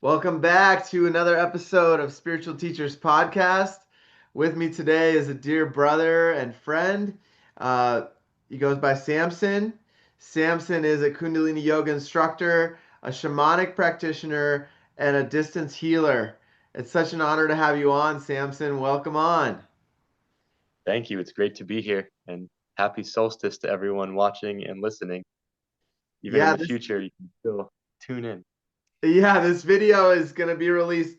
Welcome back to another episode of Spiritual Teachers Podcast. With me today is a dear brother and friend. Uh, he goes by Samson. Samson is a Kundalini yoga instructor, a shamanic practitioner, and a distance healer. It's such an honor to have you on, Samson. Welcome on. Thank you. It's great to be here, and happy solstice to everyone watching and listening. Even in Yeah, the this future, you can still tune in. Yeah, this video is going to be released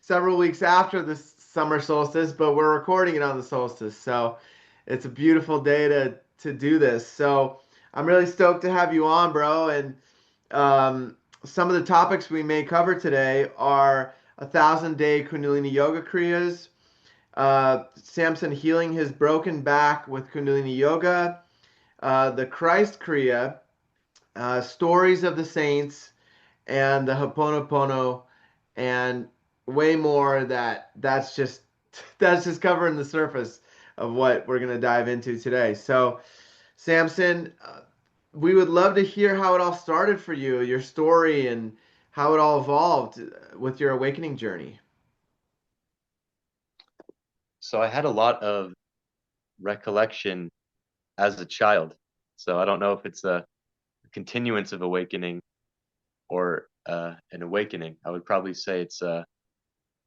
several weeks after the summer solstice, but we're recording it on the solstice. So it's a beautiful day to do this. So I'm really stoked to have you on, bro. And some of the topics we may cover today are 1,000 day Kundalini Yoga Kriyas, Samson healing his broken back with Kundalini Yoga, the Christ Kriya, stories of the saints, and the Ho'oponopono, and way more that's just covering the surface of what we're gonna dive into today. So, Samson, we would love to hear how it all started for you, your story, and how it all evolved with your awakening journey. So I had a lot of recollection as a child. So I don't know if it's a continuance of awakening or an awakening. I would probably say it's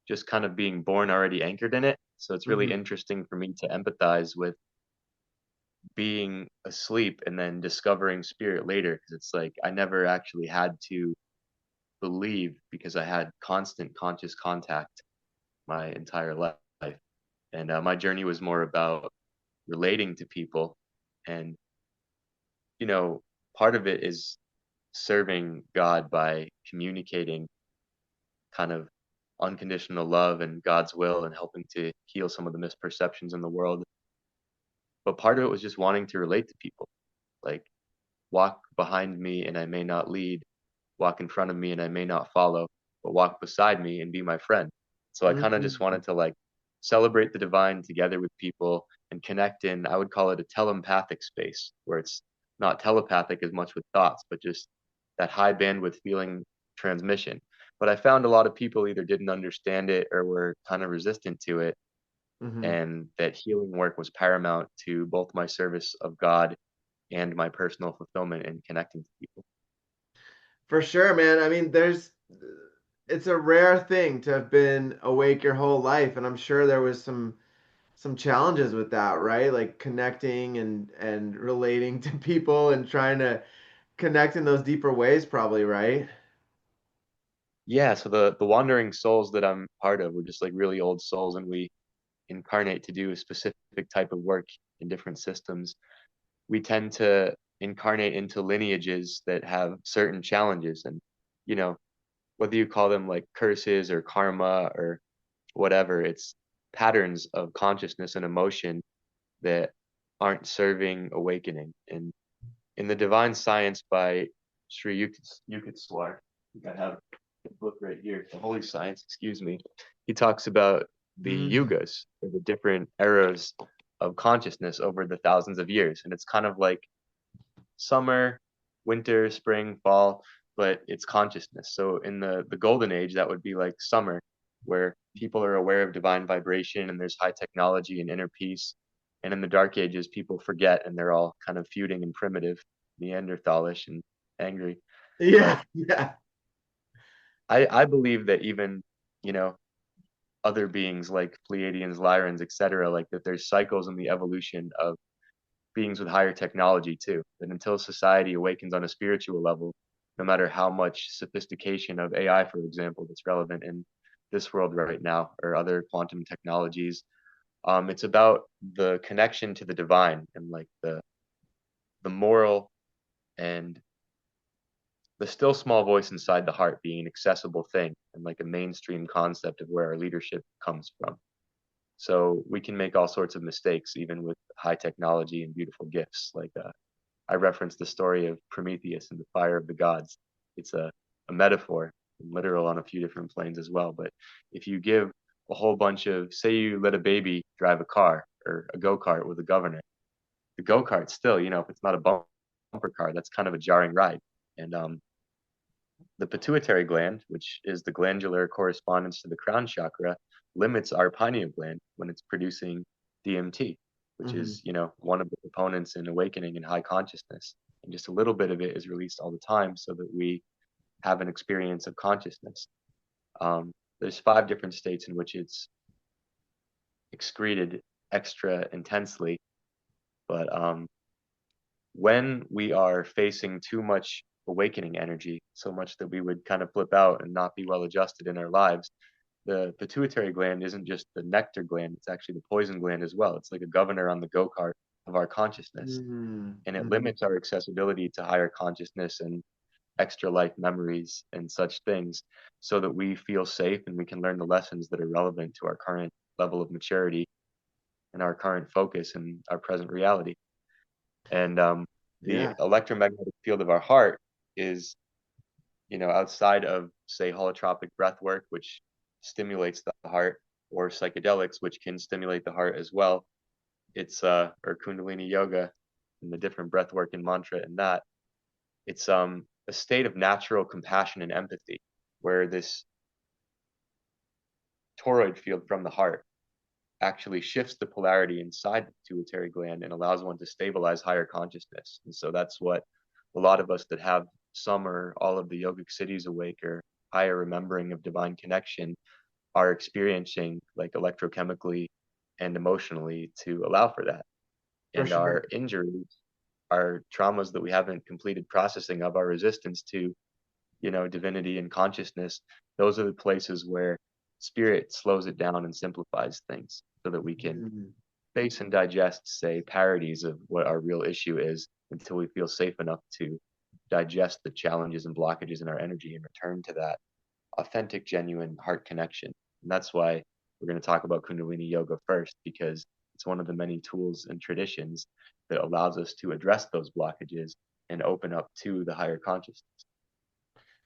just kind of being born already anchored in it. So it's really Hmm. interesting for me to empathize with being asleep and then discovering spirit later, because it's like I never actually had to believe because I had constant conscious contact my entire life. And my journey was more about relating to people. And, you know, part of it is serving God by communicating kind of unconditional love and God's will and helping to heal some of the misperceptions in the world. But part of it was just wanting to relate to people. Like, walk behind me and I may not lead, walk in front of me and I may not follow, but walk beside me and be my friend. So I kind of just Hmm. wanted to like celebrate the divine together with people and connect in, I would call it a telepathic space where it's not telepathic as much with thoughts, but just that high bandwidth feeling transmission. But I found a lot of people either didn't understand it or were kind of resistant to it, Hmm. and that healing work was paramount to both my service of God and my personal fulfillment in connecting to people. For sure, man. I mean, it's a rare thing to have been awake your whole life, and I'm sure there was some challenges with that, right? Like connecting and relating to people and trying to connect in those deeper ways, probably, right? Yeah, so the wandering souls that I'm part of were just like really old souls, and we incarnate to do a specific type of work in different systems. We tend to incarnate into lineages that have certain challenges, and you know, whether you call them like curses or karma or whatever, it's patterns of consciousness and emotion that aren't serving awakening. And in the Divine Science by Sri Yukteswar, I think I have the book right here, The Holy Science, excuse me. He talks about the Mm. yugas, or the different eras of consciousness over the thousands of years. And it's kind of like summer, winter, spring, fall, but it's consciousness. So in the golden age, that would be like summer, where people are aware of divine vibration and there's high technology and inner peace. And in the dark ages, people forget and they're all kind of feuding and primitive, Neanderthalish and angry. Yeah, But yeah. I believe that even, you know, other beings like Pleiadians, Lyrans, etc., like that there's cycles in the evolution of beings with higher technology too. That until society awakens on a spiritual level, no matter how much sophistication of AI, for example, that's relevant in this world right now, or other quantum technologies, it's about the connection to the divine and like the moral and the still small voice inside the heart being an accessible thing and like a mainstream concept of where our leadership comes from. So we can make all sorts of mistakes, even with high technology and beautiful gifts. Like I referenced the story of Prometheus and the fire of the gods. It's a metaphor, literal on a few different planes as well. But if you give a whole bunch of, say, you let a baby drive a car or a go kart with a governor, the go kart still, if it's not a bumper car, that's kind of a jarring ride. And The pituitary gland, which is the glandular correspondence to the crown chakra, limits our pineal gland when it's producing DMT, which Hmm. is, one of the components in awakening and high consciousness. And just a little bit of it is released all the time so that we have an experience of consciousness. There's 5 different states in which it's excreted extra intensely, but when we are facing too much awakening energy, so much that we would kind of flip out and not be well adjusted in our lives, the pituitary gland isn't just the nectar gland, it's actually the poison gland as well. It's like a governor on the go-kart of our consciousness, Hmm. and it Hmm. limits our accessibility to higher consciousness and extra life memories and such things so that we feel safe and we can learn the lessons that are relevant to our current level of maturity and our current focus and our present reality. And the Yeah, electromagnetic field of our heart is, outside of, say, holotropic breath work, which stimulates the heart, or psychedelics, which can stimulate the heart as well. It's or Kundalini yoga and the different breath work and mantra in that. It's a state of natural compassion and empathy, where this toroid field from the heart actually shifts the polarity inside the pituitary gland and allows one to stabilize higher consciousness. And so that's what a lot of us that have some or all of the yogic cities awake or higher remembering of divine connection are experiencing, like electrochemically and emotionally, to allow for that. for And sure. our injuries, our traumas that we haven't completed processing of, our resistance to, divinity and consciousness, those are the places where spirit slows it down and simplifies things so that we can Mm. face and digest, say, parodies of what our real issue is until we feel safe enough to digest the challenges and blockages in our energy and return to that authentic, genuine heart connection. And that's why we're going to talk about Kundalini Yoga first, because it's one of the many tools and traditions that allows us to address those blockages and open up to the higher consciousness.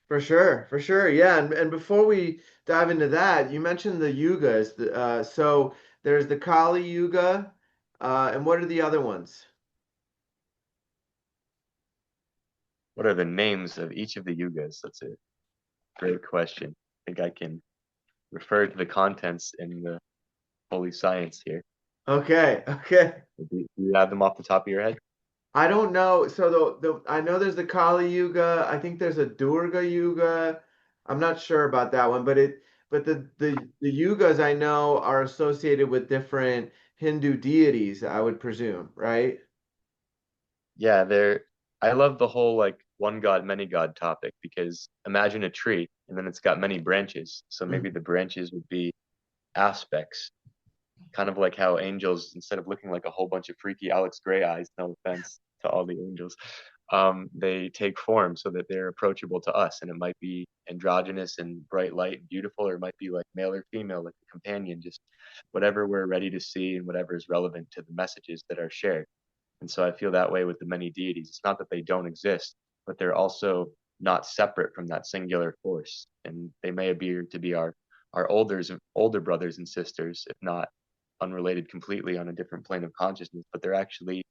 For sure, for sure. Yeah, and before we dive into that, you mentioned the yugas. So there's the Kali Yuga, and what are the other ones? What are the names of each of the yugas? That's a great question. I think I can refer to the contents in the holy science here. Okay, okay. Do you have them off the top of your head? I don't know. So I know there's the Kali Yuga. I think there's a Durga Yuga. I'm not sure about that one, but the yugas I know are associated with different Hindu deities, I would presume, right? Yeah, I love the whole like one god, many god topic because imagine a tree and then it's got many branches. So maybe Mhm. the branches would be aspects, kind of like how angels, instead of looking like a whole bunch of freaky Alex Gray eyes, no offense to all the angels, they take form so that they're approachable to us. And it might be androgynous and bright light and beautiful, or it might be like male or female, like a companion, just whatever we're ready to see and whatever is relevant to the messages that are shared. And so I feel that way with the many deities. It's not that they don't exist, but they're also not separate from that singular force. And they may appear to be our older brothers and sisters, if not unrelated completely on a different plane of consciousness, but they're actually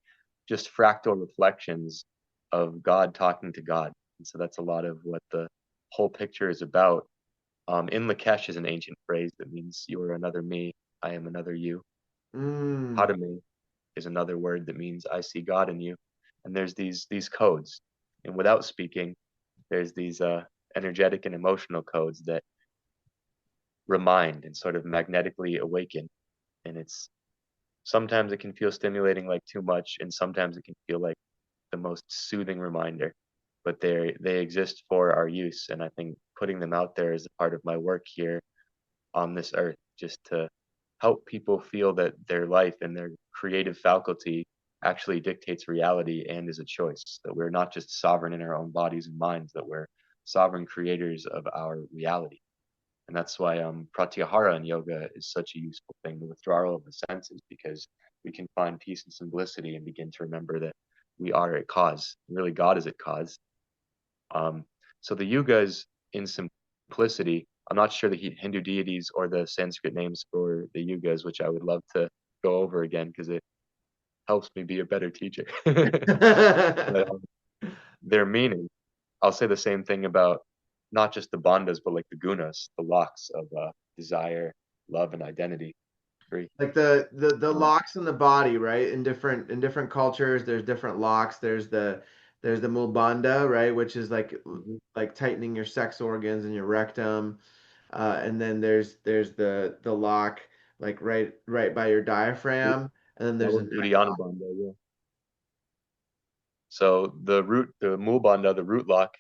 just fractal reflections of God talking to God. And so that's a lot of what the whole picture is about. In Lakesh is an ancient phrase that means you are another me, I am another you. Mm. Padme is another word that means I see God in you. And there's these codes. And without speaking, there's these energetic and emotional codes that remind and sort of magnetically awaken. And it's sometimes it can feel stimulating like too much, and sometimes it can feel like the most soothing reminder. But they exist for our use, and I think putting them out there is a part of my work here on this earth, just to help people feel that their life and their creative faculty actually dictates reality and is a choice, that we're not just sovereign in our own bodies and minds, that we're sovereign creators of our reality. And that's why pratyahara in yoga is such a useful thing, the withdrawal of the senses, because we can find peace and simplicity and begin to remember that we are at cause. Really, God is at cause. Um, so the yugas in simplicity, I'm not sure the Hindu deities or the Sanskrit names for the yugas, which I would love to go over again because it helps me be a better teacher. But their meaning, I'll say the same thing about not just the bandhas, but like the gunas, the locks of desire, love, and identity. Free. Like the Um, locks in the body, right? In different cultures, there's different locks. There's the mulbanda, right, which is mhm. like tightening your sex organs and your rectum. And then there's the lock like right by your diaphragm, and then That there's a was neck Uddiyana lock. bandha, yeah. So the mul bandha, the root lock,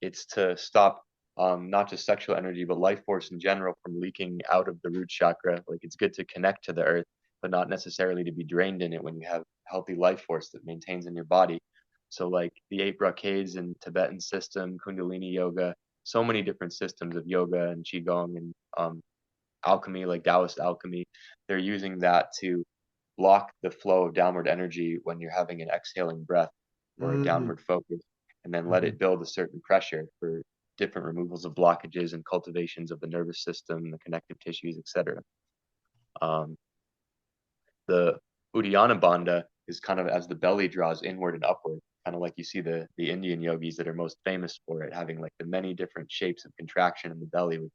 it's to stop not just sexual energy, but life force in general from leaking out of the root chakra. Like it's good to connect to the earth, but not necessarily to be drained in it when you have healthy life force that maintains in your body. So like the eight brocades and Tibetan system, Kundalini yoga, so many different systems of yoga and qigong and alchemy, like Taoist alchemy, they're using that to block the flow of downward energy when you're having an exhaling breath or a Mm-hmm. downward focus, and then let Mm-hmm. it build a certain pressure for different removals of blockages and cultivations of the nervous system, the connective tissues, etc. Um, the Uddiyana Bandha is kind of as the belly draws inward and upward, kind of like you see the Indian yogis that are most famous for it, having like the many different shapes of contraction in the belly with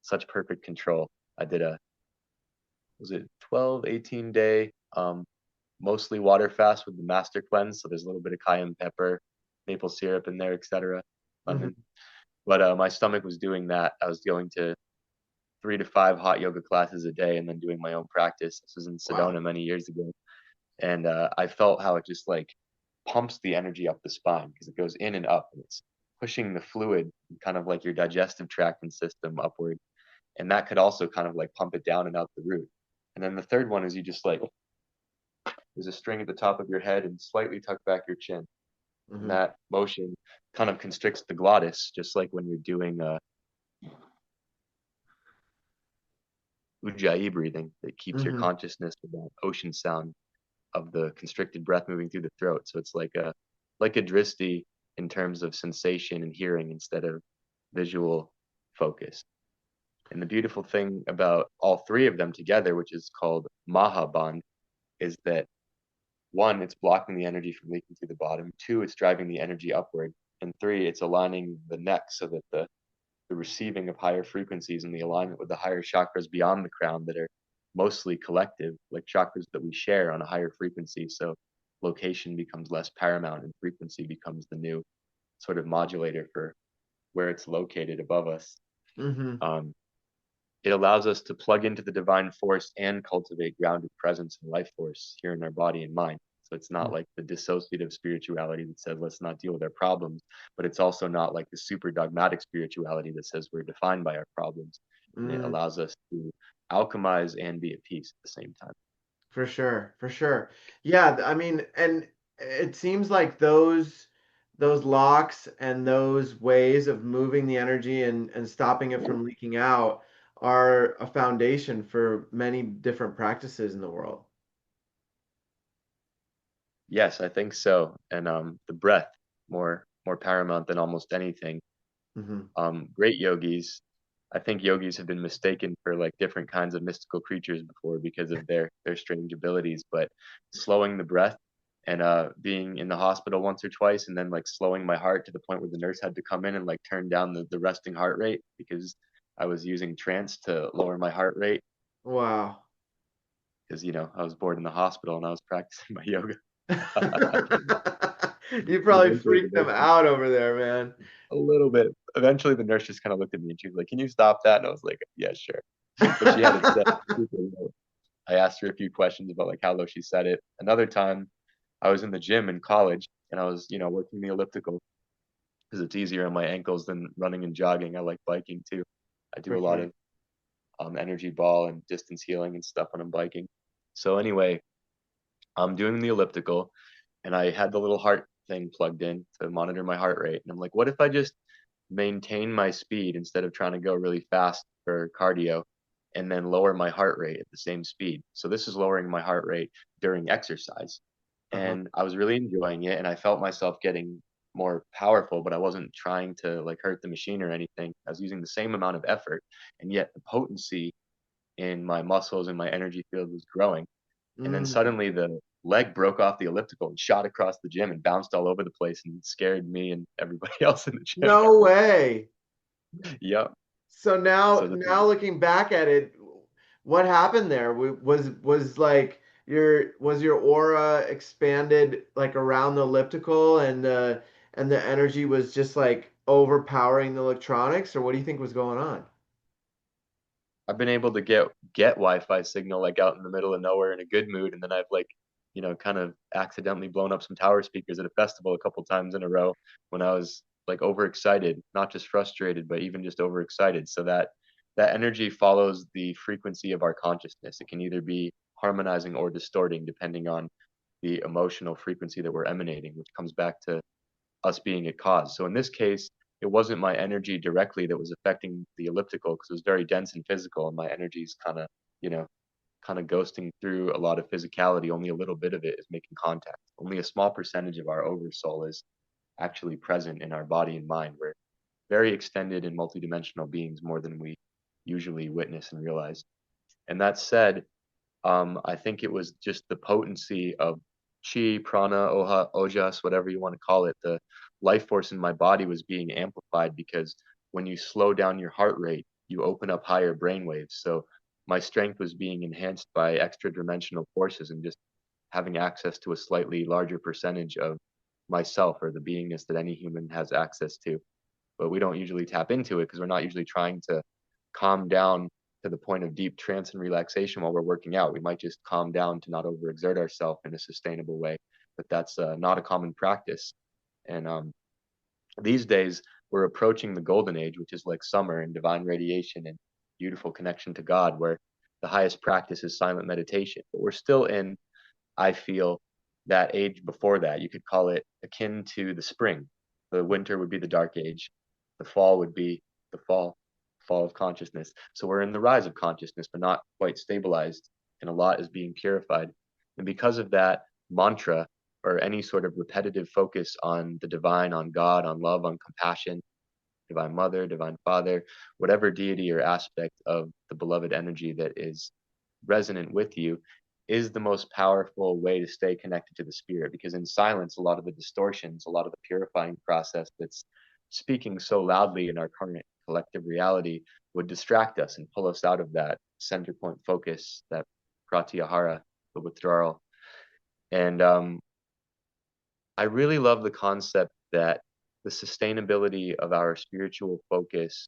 such perfect control. I did a was it 12, 18 day mostly water fast with the master cleanse. So there's a little bit of cayenne pepper, maple syrup in there, etc. Mm-hmm. Lemon. But my stomach was doing that. I was going to 3 to 5 hot yoga classes a day and then doing my own practice. This was in Wow. Sedona many years ago. And I felt how it just like pumps the energy up the spine because it goes in and up and it's pushing the fluid, kind of like your digestive tract and system upward. And that could also kind of like pump it down and out the root. And then the third one is you just like, there's a string at the top of your head and slightly tuck back your chin. And Mm-hmm. that motion kind of constricts the glottis, just like when you're doing ujjayi breathing that keeps your Mm-hmm. consciousness with that ocean sound of the constricted breath moving through the throat. So it's like a dristi in terms of sensation and hearing instead of visual focus. And the beautiful thing about all three of them together, which is called Mahaband, is that one, it's blocking the energy from leaking through the bottom. Two, it's driving the energy upward. And three, it's aligning the neck so that the receiving of higher frequencies and the alignment with the higher chakras beyond the crown that are mostly collective, like chakras that we share on a higher frequency. So location becomes less paramount and frequency becomes the new sort of modulator for where it's located above us. Mm-hmm. Um, it allows us to plug into the divine force and cultivate grounded presence and life force here in our body and mind. So it's not like the dissociative spirituality that says let's not deal with our problems, but it's also not like the super dogmatic spirituality that says we're defined by our problems. And it Mm-hmm. allows us to alchemize and be at peace at the same time. For sure, for sure. Yeah, I mean, and it seems like those locks and those ways of moving the energy and stopping it from leaking out are a foundation for many different practices in the world. Yes, I think so. And the breath more paramount than almost anything. Hmm. Great yogis. I think yogis have been mistaken for like different kinds of mystical creatures before because of their strange abilities. But slowing the breath and being in the hospital once or twice, and then like slowing my heart to the point where the nurse had to come in and like turn down the resting heart rate because I was using trance to lower my heart rate Wow. because I was bored in the hospital and I was practicing my yoga. You probably Eventually, the freaked them nurse out over there, man. a little bit. Eventually, the nurse just kind of looked at me and she was like, "Can you stop that?" And I was like, "Yeah, sure." But she had it set super low. I asked her a few questions about like how low she set it. Another time, I was in the gym in college and I was, working the elliptical because it's easier on my ankles than running and jogging. I like biking too. I do For a lot sure. of energy ball and distance healing and stuff when I'm biking. So anyway, I'm doing the elliptical and I had the little heart thing plugged in to monitor my heart rate. And I'm like, what if I just maintain my speed instead of trying to go really fast for cardio and then lower my heart rate at the same speed? So this is lowering my heart rate during exercise. Uh-huh. And I was really enjoying it and I felt myself getting more powerful, but I wasn't trying to like hurt the machine or anything. I was using the same amount of effort and yet the potency in my muscles and my energy field was growing. And then Mm. suddenly the leg broke off the elliptical and shot across the gym and bounced all over the place and scared me and everybody else in the gym. No way. Yep. So So now looking back at it, what happened there? Was like your aura expanded like around the elliptical and the energy was just like overpowering the electronics, or what do you think was going on? I've been able to get Wi-Fi signal like out in the middle of nowhere in a good mood, and then I've like, kind of accidentally blown up some tower speakers at a festival a couple times in a row when I was like overexcited, not just frustrated, but even just overexcited. So that energy follows the frequency of our consciousness. It can either be harmonizing or distorting depending on the emotional frequency that we're emanating, which comes back to us being a cause. So in this case, it wasn't my energy directly that was affecting the elliptical because it was very dense and physical, and my energy is you know, kind of ghosting through a lot of physicality. Only a little bit of it is making contact. Only a small percentage of our oversoul is actually present in our body and mind. We're very extended and multidimensional beings more than we usually witness and realize. And that said, I think it was just the potency of chi, prana, oha, ojas, whatever you want to call it. The life force in my body was being amplified because when you slow down your heart rate, you open up higher brain waves. So my strength was being enhanced by extra dimensional forces and just having access to a slightly larger percentage of myself or the beingness that any human has access to. But we don't usually tap into it because we're not usually trying to calm down to the point of deep trance and relaxation while we're working out. We might just calm down to not overexert ourselves in a sustainable way, but that's not a common practice. And these days, we're approaching the golden age, which is like summer and divine radiation and beautiful connection to God, where the highest practice is silent meditation. But we're still in, I feel, that age before that. You could call it akin to the spring. The winter would be the dark age. The fall would be the fall of consciousness. So we're in the rise of consciousness, but not quite stabilized, and a lot is being purified. And because of that mantra or any sort of repetitive focus on the divine, on God, on love, on compassion, divine mother, divine father, whatever deity or aspect of the beloved energy that is resonant with you is the most powerful way to stay connected to the spirit, because in silence a lot of the distortions, a lot of the purifying process that's speaking so loudly in our current collective reality would distract us and pull us out of that center point focus, that pratyahara, the withdrawal. And I really love the concept that the sustainability of our spiritual focus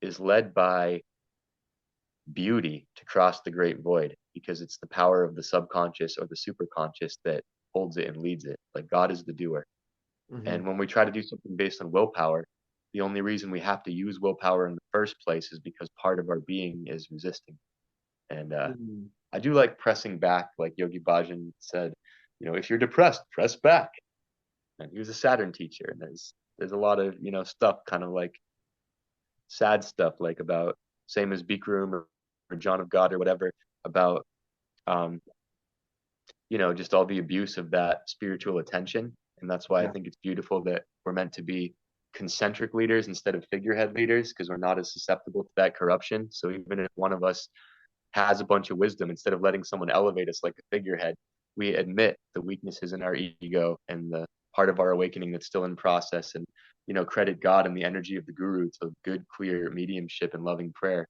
is led by beauty to cross the great void, because it's the power of the subconscious or the superconscious that holds it and leads it. Like God is the doer. Hmm. And when we try to do something based on willpower, the only reason we have to use willpower in the first place is because part of our being is resisting. And Hmm. I do like pressing back, like Yogi Bhajan said, if you're depressed, press back. And he was a Saturn teacher, and there's a lot of stuff, kind of like sad stuff, like about same as Bikram or John of God or whatever, about um, just all the abuse of that spiritual attention. And that's why I Yeah. think it's beautiful that we're meant to be concentric leaders instead of figurehead leaders, because we're not as susceptible to that corruption. So even if one of us has a bunch of wisdom, instead of letting someone elevate us like a figurehead, we admit the weaknesses in our ego and the part of our awakening that's still in process, and credit God and the energy of the guru to good, clear mediumship and loving prayer,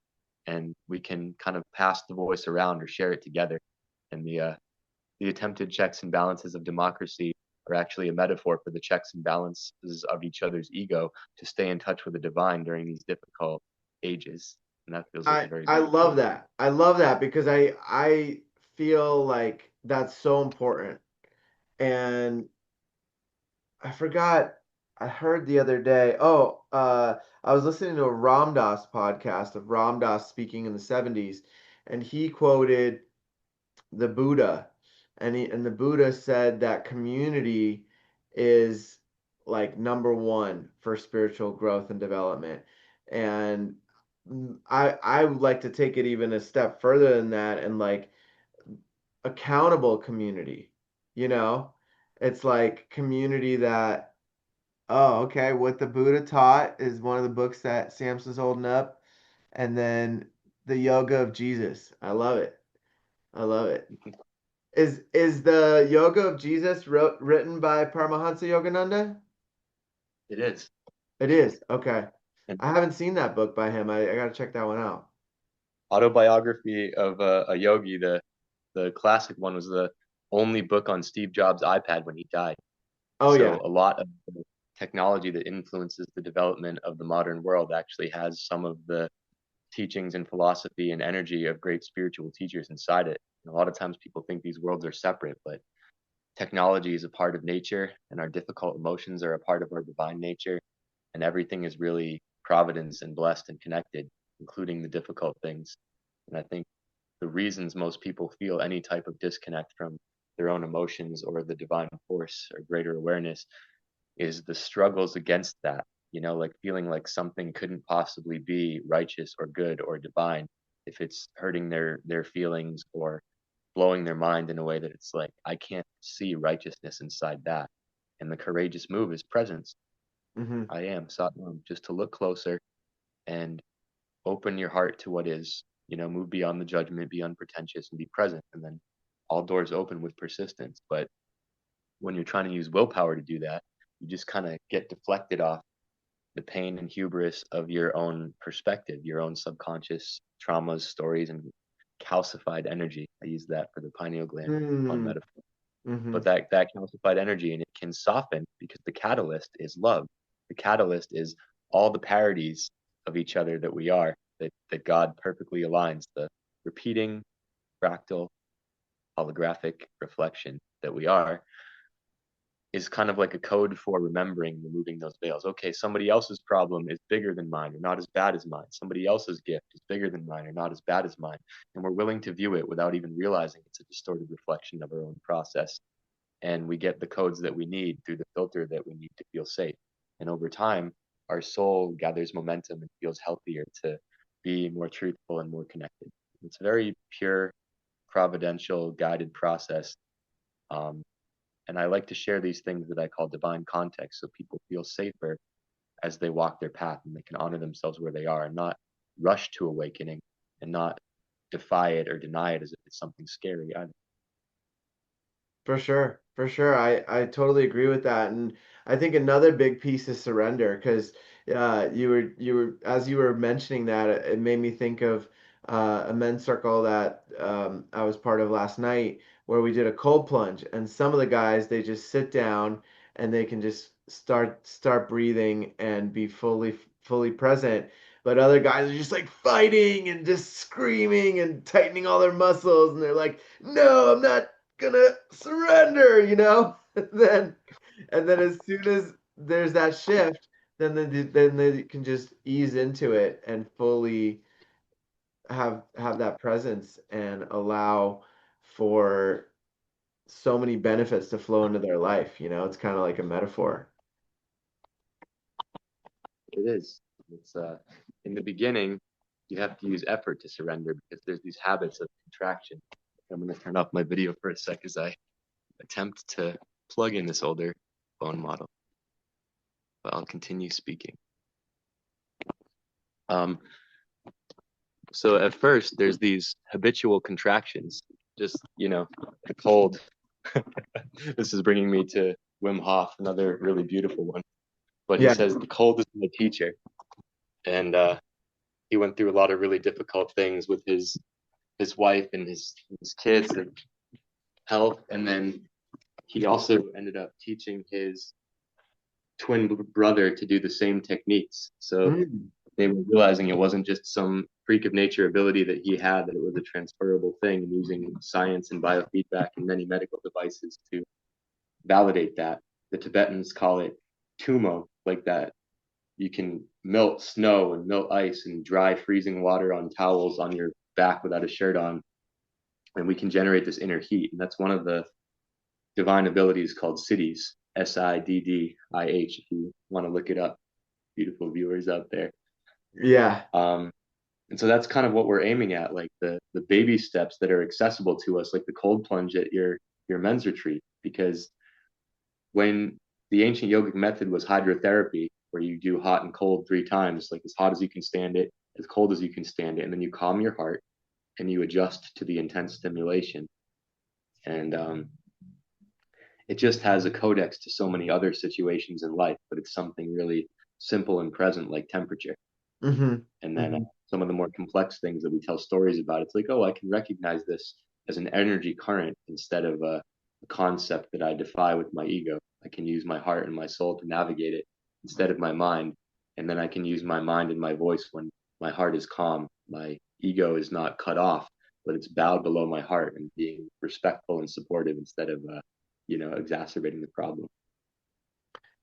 and we can kind of pass the voice around or share it together. And the attempted checks and balances of democracy are actually a metaphor for the checks and balances of each other's ego to stay in touch with the divine during these difficult ages. And that feels like a very I beautiful love thing. that. I love that because I feel like that's so important. And I forgot, I heard the other day. Oh, I was listening to a Ram Dass podcast of Ram Dass speaking in the 70s, and he quoted the Buddha, and the Buddha said that community is like number one for spiritual growth and development. And I would like to take it even a step further than that and like accountable community, you know? It's like community that, oh, okay, what the Buddha taught is one of the books that Samson's holding up, and then the Yoga of Jesus. I love it. I love it. Is the Yoga of Jesus written by Paramahansa Yogananda? It is. It is. Okay. And I haven't seen that book by him. I gotta check that one out. Autobiography of a Yogi, the classic one was the only book on Steve Jobs' iPad when he died. Oh yeah. So a lot of the technology that influences the development of the modern world actually has some of the teachings and philosophy and energy of great spiritual teachers inside it. And a lot of times people think these worlds are separate, but technology is a part of nature, and our difficult emotions are a part of our divine nature, and everything is really providence and blessed and connected, including the difficult things. And I think the reasons most people feel any type of disconnect from their own emotions or the divine force or greater awareness is the struggles against that, like feeling like something couldn't possibly be righteous or good or divine if it's hurting their feelings or blowing their mind in a way that it's like I can't see righteousness inside that. And the courageous move is presence. Hmm. I am Satnam, just to look closer and open your heart to what is, move beyond the judgment, be unpretentious, and be present. And then all doors open with persistence. But when you're trying to use willpower to do that, you just kind of get deflected off the pain and hubris of your own perspective, your own subconscious traumas, stories, and calcified energy. I use that for the pineal gland, fun Mm. metaphor. Hmm. But that calcified energy, and it can soften because the catalyst is love. The catalyst is all the parodies of each other that we are, that God perfectly aligns, the repeating, fractal, holographic reflection that we are, is kind of like a code for remembering, removing those veils. Okay, somebody else's problem is bigger than mine or not as bad as mine. Somebody else's gift is bigger than mine or not as bad as mine. And we're willing to view it without even realizing it's a distorted reflection of our own process. And we get the codes that we need through the filter that we need to feel safe. And over time, our soul gathers momentum and feels healthier to be more truthful and more connected. It's a very pure, providential, guided process. Um, and I like to share these things that I call divine context so people feel safer as they walk their path and they can honor themselves where they are and not rush to awakening and not defy it or deny it as if it's something scary either. For sure, for sure. I totally agree with that, and I think another big piece is surrender because you were as you were mentioning that it made me think of a men's circle that I was part of last night where we did a cold plunge, and some of the guys they just sit down and they can just start breathing and be fully present. But other guys are just like fighting and just screaming and tightening all their muscles, and they're like, "No, I'm not gonna surrender," and then as soon as there's that shift, then they can just ease into it and fully have that presence and allow for so many benefits to flow into their life. It's kind of like a metaphor. It is. It's in the beginning, you have to use effort to surrender because there's these habits of contraction. I'm going to turn off my video for a sec as I attempt to plug in this older phone model, but I'll continue speaking. Um, so at first, there's these habitual contractions, just, the cold. This is bringing me to Wim Hof, another really beautiful one. But he Yeah. says the cold is the teacher. And he went through a lot of really difficult things with his wife and his kids and health. And then he also ended up teaching his twin brother to do the same techniques. So Mm. they were realizing it wasn't just some freak of nature ability that he had, that it was a transferable thing, and using science and biofeedback and many medical devices to validate that. The Tibetans call it tumo, like that. You can melt snow and melt ice and dry freezing water on towels on your back without a shirt on, and we can generate this inner heat. And that's one of the divine abilities called siddhis, Siddih. If you want to look it up, beautiful viewers out there. Yeah. Um, and so that's kind of what we're aiming at, like the baby steps that are accessible to us, like the cold plunge at your men's retreat. Because when the ancient yogic method was hydrotherapy, where you do hot and cold 3 times, like as hot as you can stand it, as cold as you can stand it, and then you calm your heart and you adjust to the intense stimulation. And it just has a codex to so many other situations in life, but it's something really simple and present, like temperature. Hmm. And then Hmm. some of the more complex things that we tell stories about, it's like, oh, I can recognize this as an energy current instead of a concept that I defy with my ego. I can use my heart and my soul to navigate it instead of my mind. And then I can use my mind and my voice when my heart is calm. My ego is not cut off, but it's bowed below my heart and being respectful and supportive instead of, exacerbating the problem.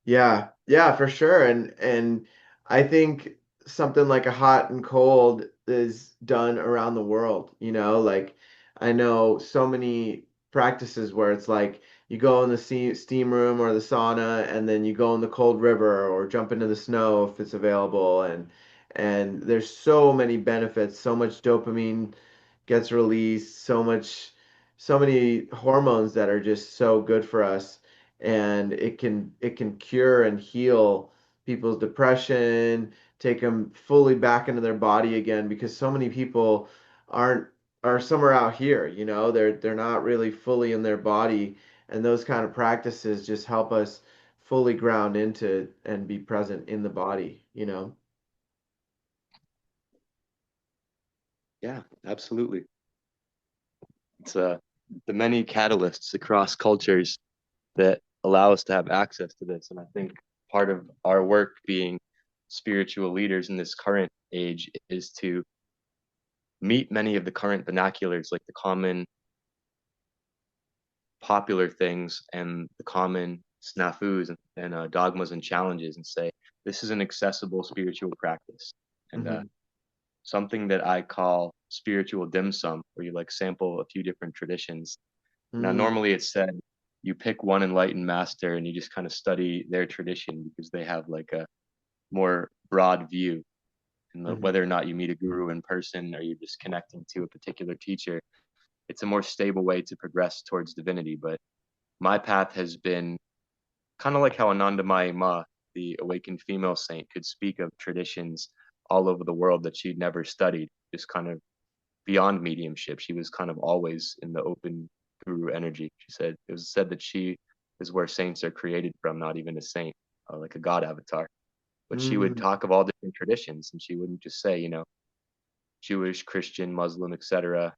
Yeah, yeah, for sure. And I think something like a hot and cold is done around the world, like I know so many practices where it's like you go in the steam room or the sauna and then you go in the cold river or jump into the snow if it's available and there's so many benefits, so much dopamine gets released, so many hormones that are just so good for us, and it can cure and heal people's depression, take them fully back into their body again because so many people aren't are somewhere out here, they're not really fully in their body, and those kind of practices just help us fully ground into and be present in the body. Yeah, absolutely. It's the many catalysts across cultures that allow us to have access to this. And I think part of our work being spiritual leaders in this current age is to meet many of the current vernaculars, like the common popular things and the common snafus and dogmas and challenges, and say, this is an accessible spiritual practice. And Hmm. something that I call spiritual dim sum, where you like sample a few different traditions. Now, Mm. normally it's said you pick one enlightened master and you just kind of study their tradition because they have like a more broad view. And Hmm. whether or not you meet a guru in person or you're just connecting to a particular teacher, it's a more stable way to progress towards divinity. But my path has been kind of like how Anandamayi Ma, the awakened female saint, could speak of traditions all over the world that she'd never studied, just kind of beyond mediumship. She was kind of always in the open guru energy. She said it was said that she is where saints are created from, not even a saint, like a god avatar. But she would Mm. talk of all different traditions, and she wouldn't just say, Jewish, Christian, Muslim, etc.,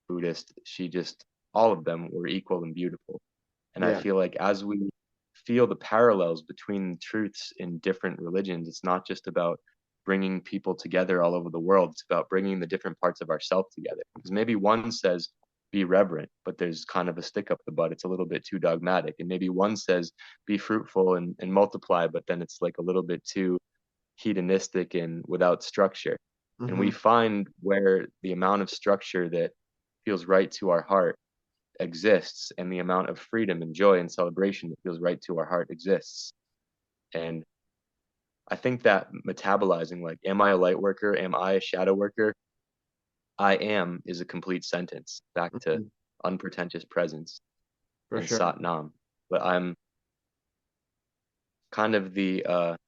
Buddhist. She just all of them were equal and beautiful. And I Yeah. feel like as we feel the parallels between truths in different religions, it's not just about bringing people together all over the world. It's about bringing the different parts of ourselves together. Because maybe one says, be reverent, but there's kind of a stick up the butt. It's a little bit too dogmatic. And maybe one says, be fruitful and multiply, but then it's like a little bit too hedonistic and without structure. And we Hmm. find where the amount of structure that feels right to our heart exists and the amount of freedom and joy and celebration that feels right to our heart exists. And I think that metabolizing, like, am I a light worker? Am I a shadow worker? I am is a complete sentence back to Hmm. unpretentious presence For and sure. Sat Nam. But I'm kind of the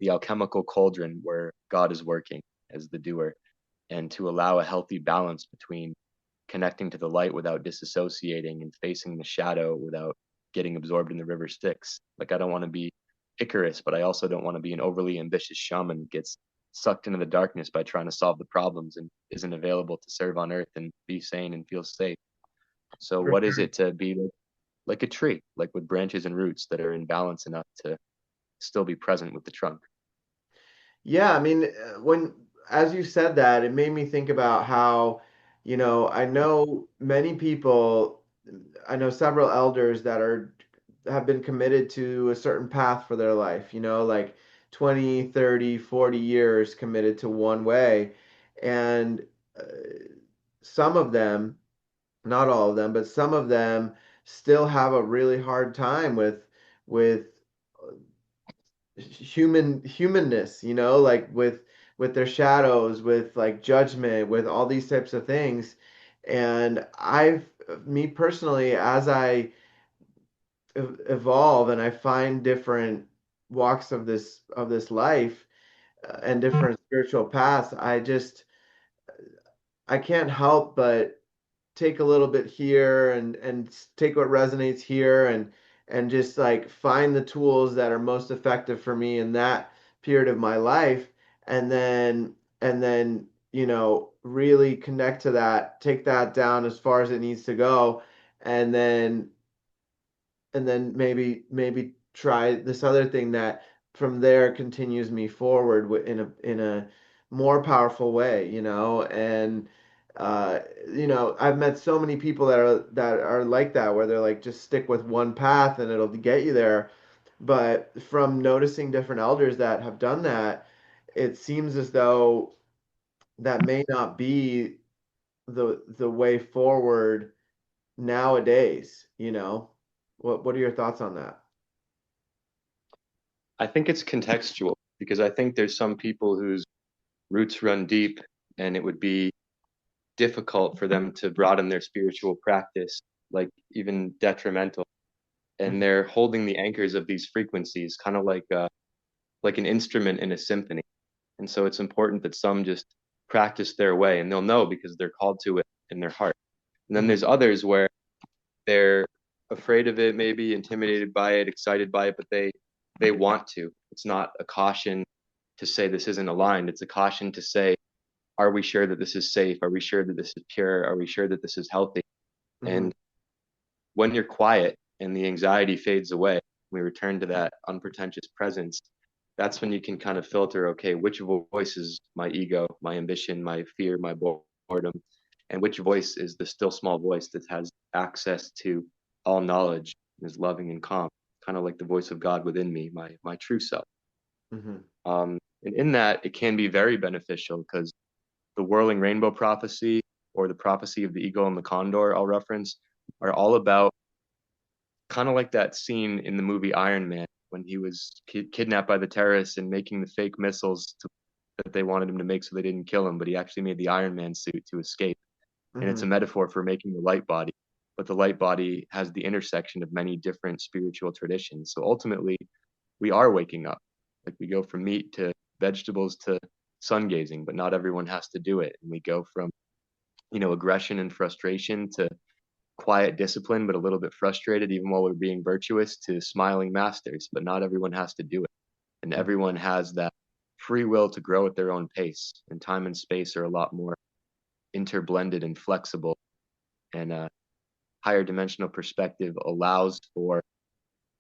alchemical cauldron where God is working as the doer, and to allow a healthy balance between connecting to the light without disassociating and facing the shadow without getting absorbed in the river Styx. Like, I don't want to be Icarus, but I also don't want to be an overly ambitious shaman that gets sucked into the darkness by trying to solve the problems and isn't available to serve on earth and be sane and feel safe. So For what is sure. it to be like a tree, like with branches and roots that are in balance enough to still be present with the trunk? Yeah, I mean, when as you said that, it made me think about how, I know many people, I know several elders that have been committed to a certain path for their life, like 20, 30, 40 years committed to one way. And uh, some of them, not all of them, but some of them still have a really hard time with humanness, like with their shadows, with like judgment, with all these types of things. And me personally, as I evolve and I find different walks of this life, and different spiritual paths, I can't help but take a little bit here and take what resonates here and just like find the tools that are most effective for me in period of my life, and then really connect to that, take that down as far as it needs to go, and then maybe try this other thing that from there continues me forward in a more powerful way, and I've met so many people that are like that, where they're like, just stick with one path and it'll get you there. But from noticing different elders that have done that, it seems as though that may not be the way forward nowadays. What are your thoughts on that? I think it's contextual because I think there's some people whose roots run deep and it would be difficult for them to broaden their spiritual practice, like even detrimental. And Mhm. they're holding the anchors of these frequencies, kind of like an instrument in a symphony. And so it's important that some just practice their way, and they'll know because they're called to it in their heart. And then Mhm. there's others where they're afraid of it, maybe intimidated by it, excited by it, but they want to. It's not a caution to say this isn't aligned. It's a caution to say, are we sure that this is safe? Are we sure that this is pure? Are we sure that this is healthy? Mhm. And when you're quiet and the anxiety fades away, we return to that unpretentious presence. That's when you can kind of filter, okay, which voice is my ego, my ambition, my fear, my boredom, and which voice is the still small voice that has access to all knowledge and is loving and calm, kind of like the voice of God within me, my true self. Mhm. And in that, it can be very beneficial because the whirling rainbow prophecy or the prophecy of the eagle and the condor I'll reference are all about kind of like that scene in the movie Iron Man when he was kidnapped by the terrorists and making the fake missiles that they wanted him to make so they didn't kill him, but he actually made the Iron Man suit to escape. And it's a Mhm. metaphor for making the light body, but the light body has the intersection of many different spiritual traditions. So ultimately, we are waking up. Like we go from meat to vegetables to sun gazing, but not everyone has to do it. And we go from, aggression and frustration to quiet discipline, but a little bit frustrated, even while we're being virtuous, to smiling masters. But not everyone has to do it. And Mhm. everyone has that free will to grow at their own pace. And time and space are a lot more interblended and flexible. And a higher dimensional perspective allows for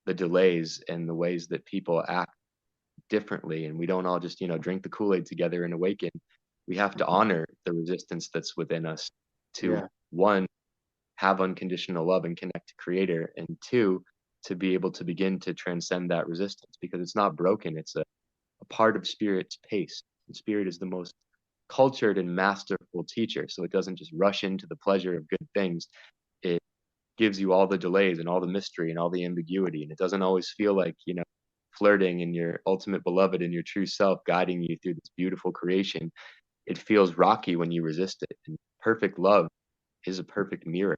the delays and the ways that people act differently. And we don't all just, drink the Kool-Aid together and awaken. We have to Mhm. honor the resistance that's within us to, Yeah. one, have unconditional love and connect to creator, and two, to be able to begin to transcend that resistance because it's not broken. It's a part of spirit's pace. And spirit is the most cultured and masterful teacher. So it doesn't just rush into the pleasure of good things. It gives you all the delays and all the mystery and all the ambiguity. And it doesn't always feel like, flirting and your ultimate beloved and your true self guiding you through this beautiful creation. It feels rocky when you resist it. And perfect love is a perfect mirror.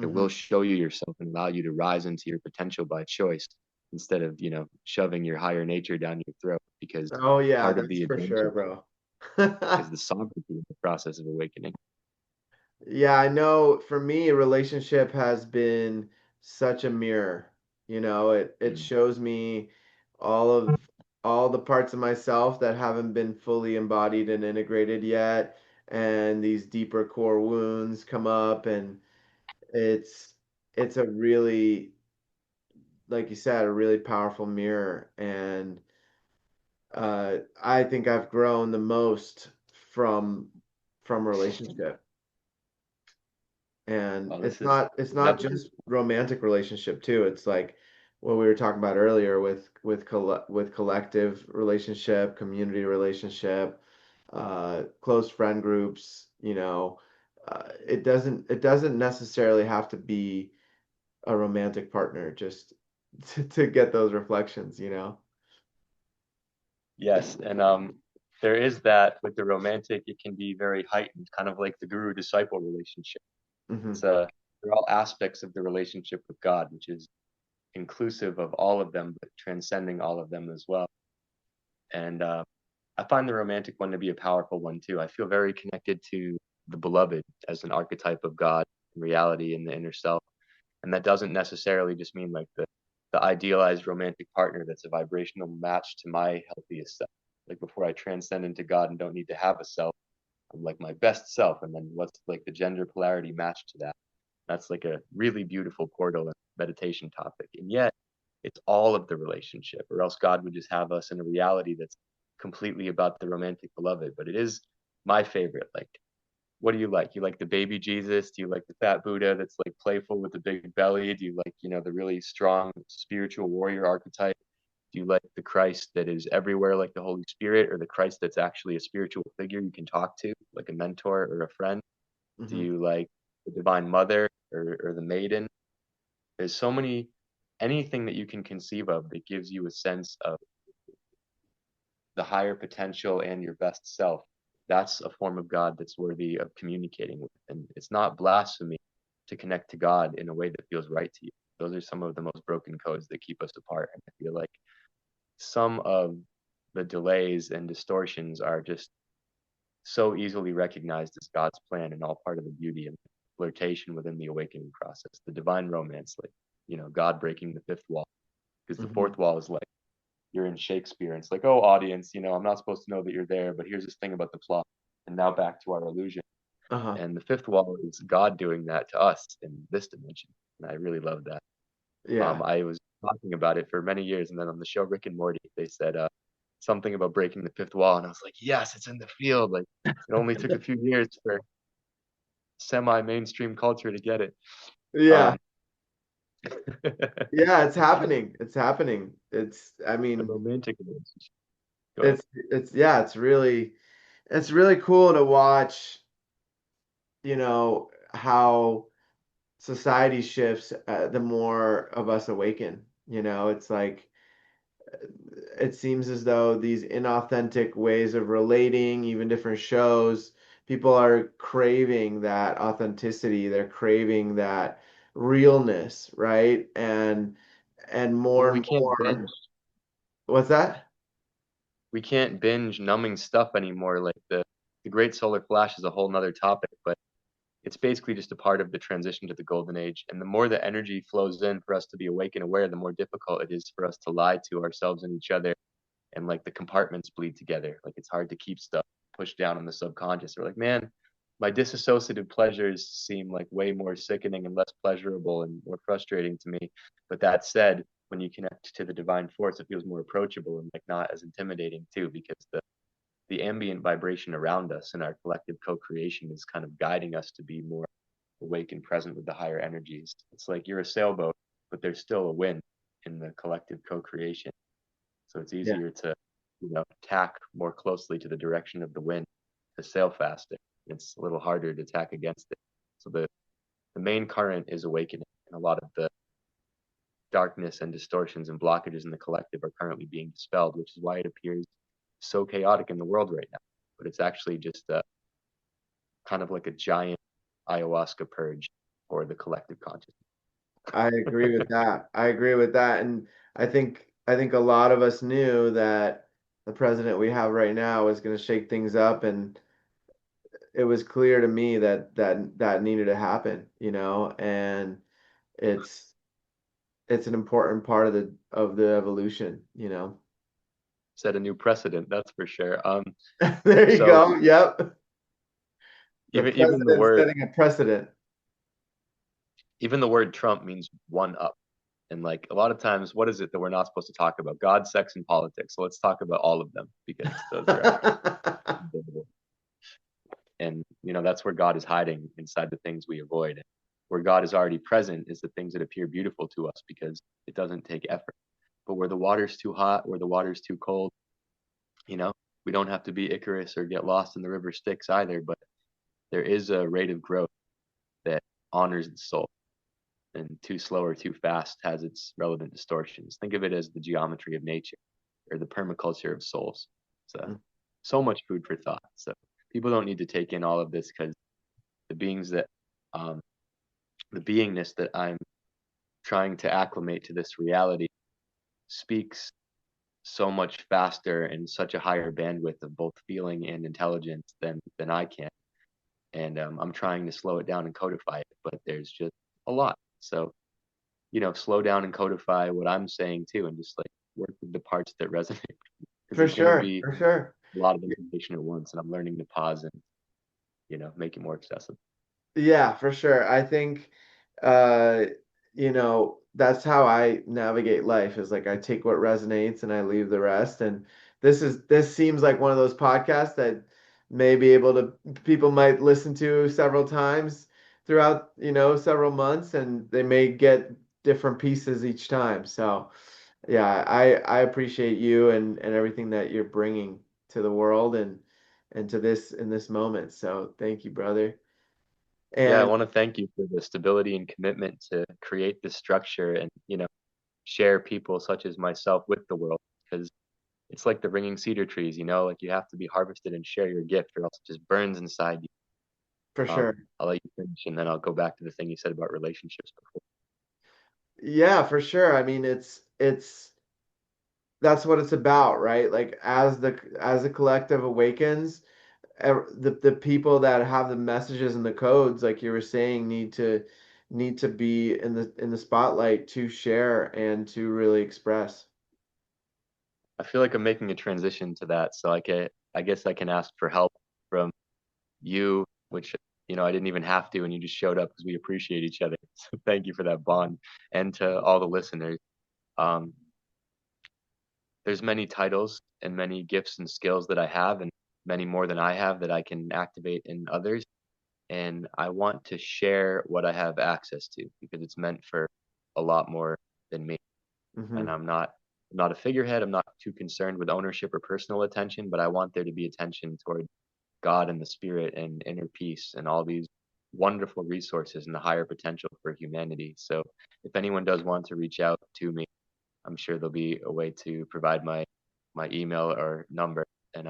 It Mhm. will show you yourself and allow you to rise into your potential by choice instead of, shoving your higher nature down your throat because Oh yeah, part of that's the for sure, adventure bro. is the sovereignty in the process of awakening. Yeah, I know for me, a relationship has been such a mirror. It Mm. shows me all of all the parts of myself that haven't been fully embodied and integrated yet, and these deeper core wounds come up, and it's it's a really, like you said, a really powerful mirror. And I think I've grown the most from relationship. And Well, it's this is not it's not inevitably. just romantic relationship too. It's like what we were talking about earlier with collective relationship, community relationship, close friend groups. It doesn't necessarily have to be a romantic partner just to get those reflections. Yes, and there is that with the romantic, it can be very heightened, kind of like the guru disciple relationship. Hmm. It's they're all aspects of the relationship with God, which is inclusive of all of them, but transcending all of them as well. And I find the romantic one to be a powerful one too. I feel very connected to the beloved as an archetype of God, reality, in the inner self. And that doesn't necessarily just mean like the the idealized romantic partner that's a vibrational match to my healthiest self. Like before I transcend into God and don't need to have a self, I'm like my best self. And then what's like the gender polarity match to that? That's like a really beautiful portal and meditation topic. And yet it's all of the relationship, or else God would just have us in a reality that's completely about the romantic beloved. But it is my favorite. Like, what do you like? You like the baby Jesus? Do you like the fat Buddha that's like playful with the big belly? Do you like, the really strong spiritual warrior archetype? Do you like the Christ that is everywhere, like the Holy Spirit, or the Christ that's actually a spiritual figure you can talk to, like a mentor or a friend? Do Hmm. you like the Divine Mother or the Maiden? There's so many, anything that you can conceive of that gives you a sense of the higher potential and your best self. That's a form of God that's worthy of communicating with. And it's not blasphemy to connect to God in a way that feels right to you. Those are some of the most broken codes that keep us apart. And I feel like some of the delays and distortions are just so easily recognized as God's plan and all part of the beauty and flirtation within the awakening process, the divine romance, like, God breaking the fifth wall. Because the Hmm. fourth wall is like, you're in Shakespeare and it's like, oh, audience, I'm not supposed to know that you're there, but here's this thing about the plot. And now back to our illusion. Uh-huh. And the fifth wall is God doing that to us in this dimension. And I really love that. Yeah. I was talking about it for many years, and then on the show Rick and Morty, they said something about breaking the fifth wall, and I was like, yes, it's in the field. Like it only took a few years for semi-mainstream culture to get it. Yeah. Um, Yeah, it's happening. It's happening. I the mean, romantic relationship. Go ahead. yeah, it's really cool to watch, how society shifts the more of us awaken. It's like it seems as though these inauthentic ways of relating, even different shows, people are craving that authenticity. They're craving that realness, right? And more Well, we and can't binge. more. What's that? We can't binge numbing stuff anymore. Like the Great Solar Flash is a whole nother topic, but it's basically just a part of the transition to the golden age. And the more the energy flows in for us to be awake and aware, the more difficult it is for us to lie to ourselves and each other. And like the compartments bleed together. Like it's hard to keep stuff pushed down in the subconscious. We're like, man, my disassociative pleasures seem like way more sickening and less pleasurable and more frustrating to me. But that said, when you connect to the divine force, it feels more approachable and like not as intimidating too, because the ambient vibration around us and our collective co-creation is kind of guiding us to be more awake and present with the higher energies. It's like you're a sailboat, but there's still a wind in the collective co-creation. So it's Yeah, easier to, tack more closely to the direction of the wind to sail faster. It's a little harder to tack against it. So the main current is awakening, and a lot of the darkness and distortions and blockages in the collective are currently being dispelled, which is why it appears so chaotic in the world right now. But it's actually just kind of like a giant ayahuasca purge for the collective consciousness. I agree with that. I agree with that. And I think a lot of us knew that the president we have right now is going to shake things up, and it was clear to me that needed to happen, and it's it's an important part of the evolution. Set a new precedent, that's for sure. There you So go. Yep. The even the president's word setting a precedent. even the word Trump means one up. And like a lot of times, what is it that we're not supposed to talk about? God, sex, and politics. So let's talk about all of them because those are actually invisible. And that's where God is hiding inside the things we avoid. Where God is already present is the things that appear beautiful to us because it doesn't take effort. But where the water's too hot, where the water's too cold, you know, we don't have to be Icarus or get lost in the river Styx either. But there is a rate of growth that honors the soul, and too slow or too fast has its relevant distortions. Think of it as the geometry of nature or the permaculture of souls. So, so much food for thought. So people don't need to take in all of this because the beings that, um, the beingness that I'm trying to acclimate to this reality speaks so much faster and such a higher bandwidth of both feeling and intelligence than I can. And I'm trying to slow it down and codify it, but there's just a lot. So slow down and codify what I'm saying too, and just like work with the parts that resonate because For it's going to sure, be for sure. a lot of information at once, and I'm learning to pause and make it more accessible. Yeah, for sure. I think, uh, that's how I navigate life is like I take what resonates and I leave the rest. And this seems like one of those podcasts that may be able to people might listen to several times throughout, several months and they may get different pieces each time. So, yeah, I appreciate you and everything that you're bringing to the world and to this in this moment. So, thank you, brother. Yeah, I And want to thank you for the stability and commitment to create this structure and share people such as myself with the world, because it's like the ringing cedar trees, like you have to be harvested and share your gift or else it just burns inside you. for sure. I'll let you finish and then I'll go back to the thing you said about relationships before. Yeah, for sure. I mean, it's that's what it's about, right? Like as the collective awakens, the people that have the messages and the codes, like you were saying, need to be in the spotlight to share and to really express. I feel like I'm making a transition to that, so I guess I can ask for help from you, which I didn't even have to, and you just showed up because we appreciate each other. So thank you for that bond, and to all the listeners. Um, there's many titles and many gifts and skills that I have, and many more than I have that I can activate in others. And I want to share what I have access to because it's meant for a lot more than me. And Hmm. I'm not a figurehead. I'm not too concerned with ownership or personal attention, but I want there to be attention toward God and the spirit and inner peace and all these wonderful resources and the higher potential for humanity. So if anyone does want to reach out to me, I'm sure there'll be a way to provide my email or number. And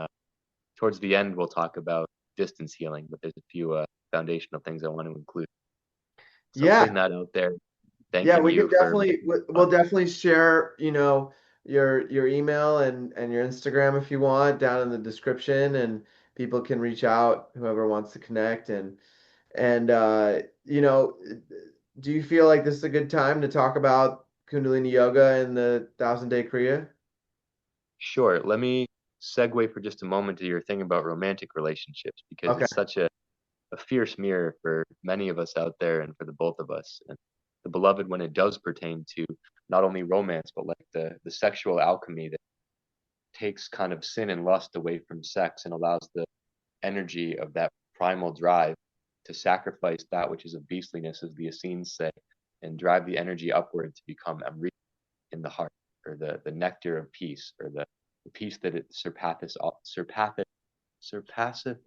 towards the end, we'll talk about distance healing, but there's a few foundational things I want to include. So Yeah, putting that out there, yeah, thanking we can you for definitely making it we'll fun. definitely share, your email and your Instagram if you want down in the description, and people can reach out whoever wants to connect and do you feel like this is a good time to talk about Kundalini Yoga and the Thousand Day Kriya? Sure. Let me segue for just a moment to your thing about romantic relationships because Okay. it's such a fierce mirror for many of us out there and for the both of us. And the beloved, when it does pertain to not only romance, but like the sexual alchemy that takes kind of sin and lust away from sex and allows the energy of that primal drive to sacrifice that which is of beastliness, as the Essenes say, and drive the energy upward to become Amrit in the heart, or the nectar of peace, or the peace that it surpasseth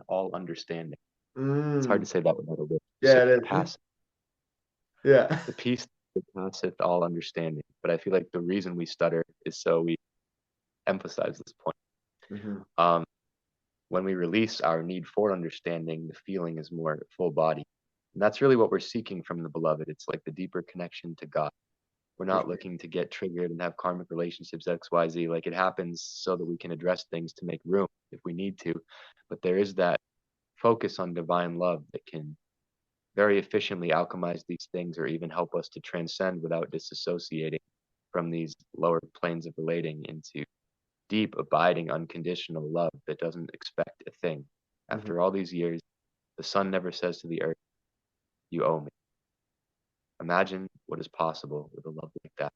all understanding. It's hard Mm, to say that without a lip. yeah, it is. Surpass Yeah. the peace that surpasseth all understanding. But I feel like the reason we stutter is so we emphasize this point. Hmm. Um, when we release our need for understanding, the feeling is more full body. And that's really what we're seeking from the beloved. It's like the deeper connection to God. We're For not sure. looking to get triggered and have karmic relationships XYZ. Like it happens so that we can address things to make room if we need to. But there is that focus on divine love that can very efficiently alchemize these things or even help us to transcend without disassociating from these lower planes of relating into deep, abiding, unconditional love that doesn't expect a thing. Hmm. After all these years, the sun never says to the earth, "You owe me." Imagine what is possible with a love like that.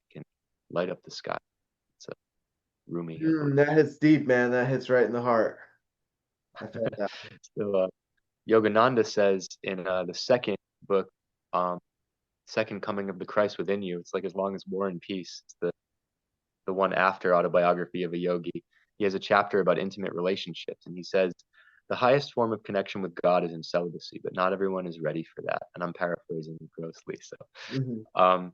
It can light up the sky. It's a roomy, I believe. That hits deep, man. That hits right in the heart. I felt that. So Yogananda says in the second book, um, Second Coming of the Christ Within You, it's like as long as War and Peace, it's the one after Autobiography of a Yogi. He has a chapter about intimate relationships, and he says the highest form of connection with God is in celibacy, but not everyone is ready for that. And I'm paraphrasing grossly. So, Hmm. um,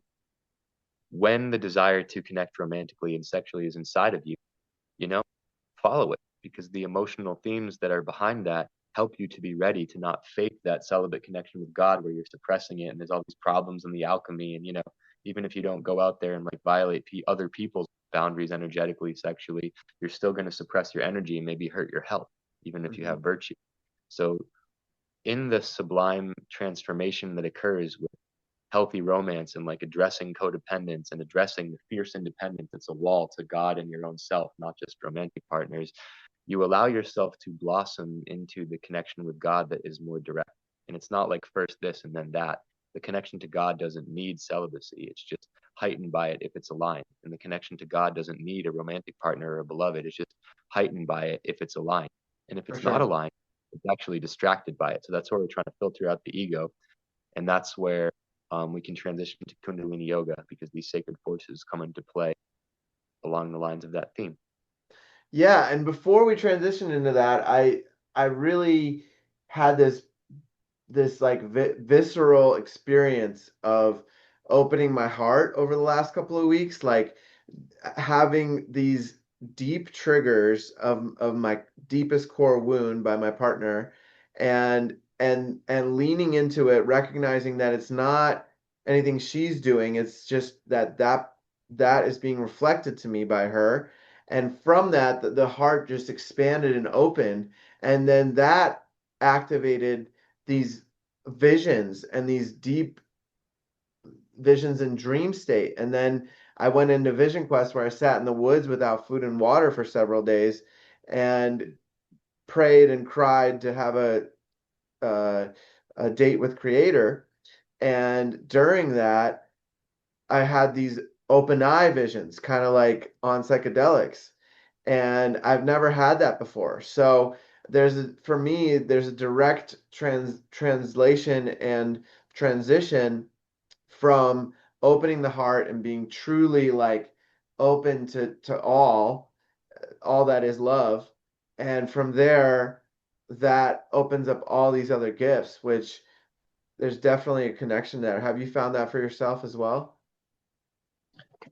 when the desire to connect romantically and sexually is inside of you, you know, follow it because the emotional themes that are behind that help you to be ready to not fake that celibate connection with God where you're suppressing it and there's all these problems in the alchemy. And, even if you don't go out there and like violate other people's boundaries energetically, sexually, you're still going to suppress your energy and maybe hurt your health, even if you Hmm. have virtue. So, in the sublime transformation that occurs with healthy romance and like addressing codependence and addressing the fierce independence that's a wall to God and your own self, not just romantic partners, you allow yourself to blossom into the connection with God that is more direct. And it's not like first this and then that. The connection to God doesn't need celibacy. It's just heightened by it if it's aligned. And the connection to God doesn't need a romantic partner or a beloved. It's just heightened by it if it's aligned. And if For it's not sure. aligned, it's actually distracted by it. So that's where we're trying to filter out the ego. And that's where we can transition to Kundalini Yoga, because these sacred forces come into play along the lines of that theme. Yeah, and before we transition into that, I really had this like visceral experience of opening my heart over the last couple of weeks, like having these deep triggers of my deepest core wound by my partner, and leaning into it, recognizing that it's not anything she's doing, it's just that is being reflected to me by her. And from that, the heart just expanded and opened, and then that activated these visions and these deep visions and dream state. And then I went into Vision Quest, where I sat in the woods without food and water for several days and prayed and cried to have uh, a date with Creator. And during that, I had these open eye visions, kind of like on psychedelics. And I've never had that before. So for me, there's a direct translation and transition from opening the heart and being truly like open to all that is love. And from there, that opens up all these other gifts, which there's definitely a connection there. Have you found that for yourself as well?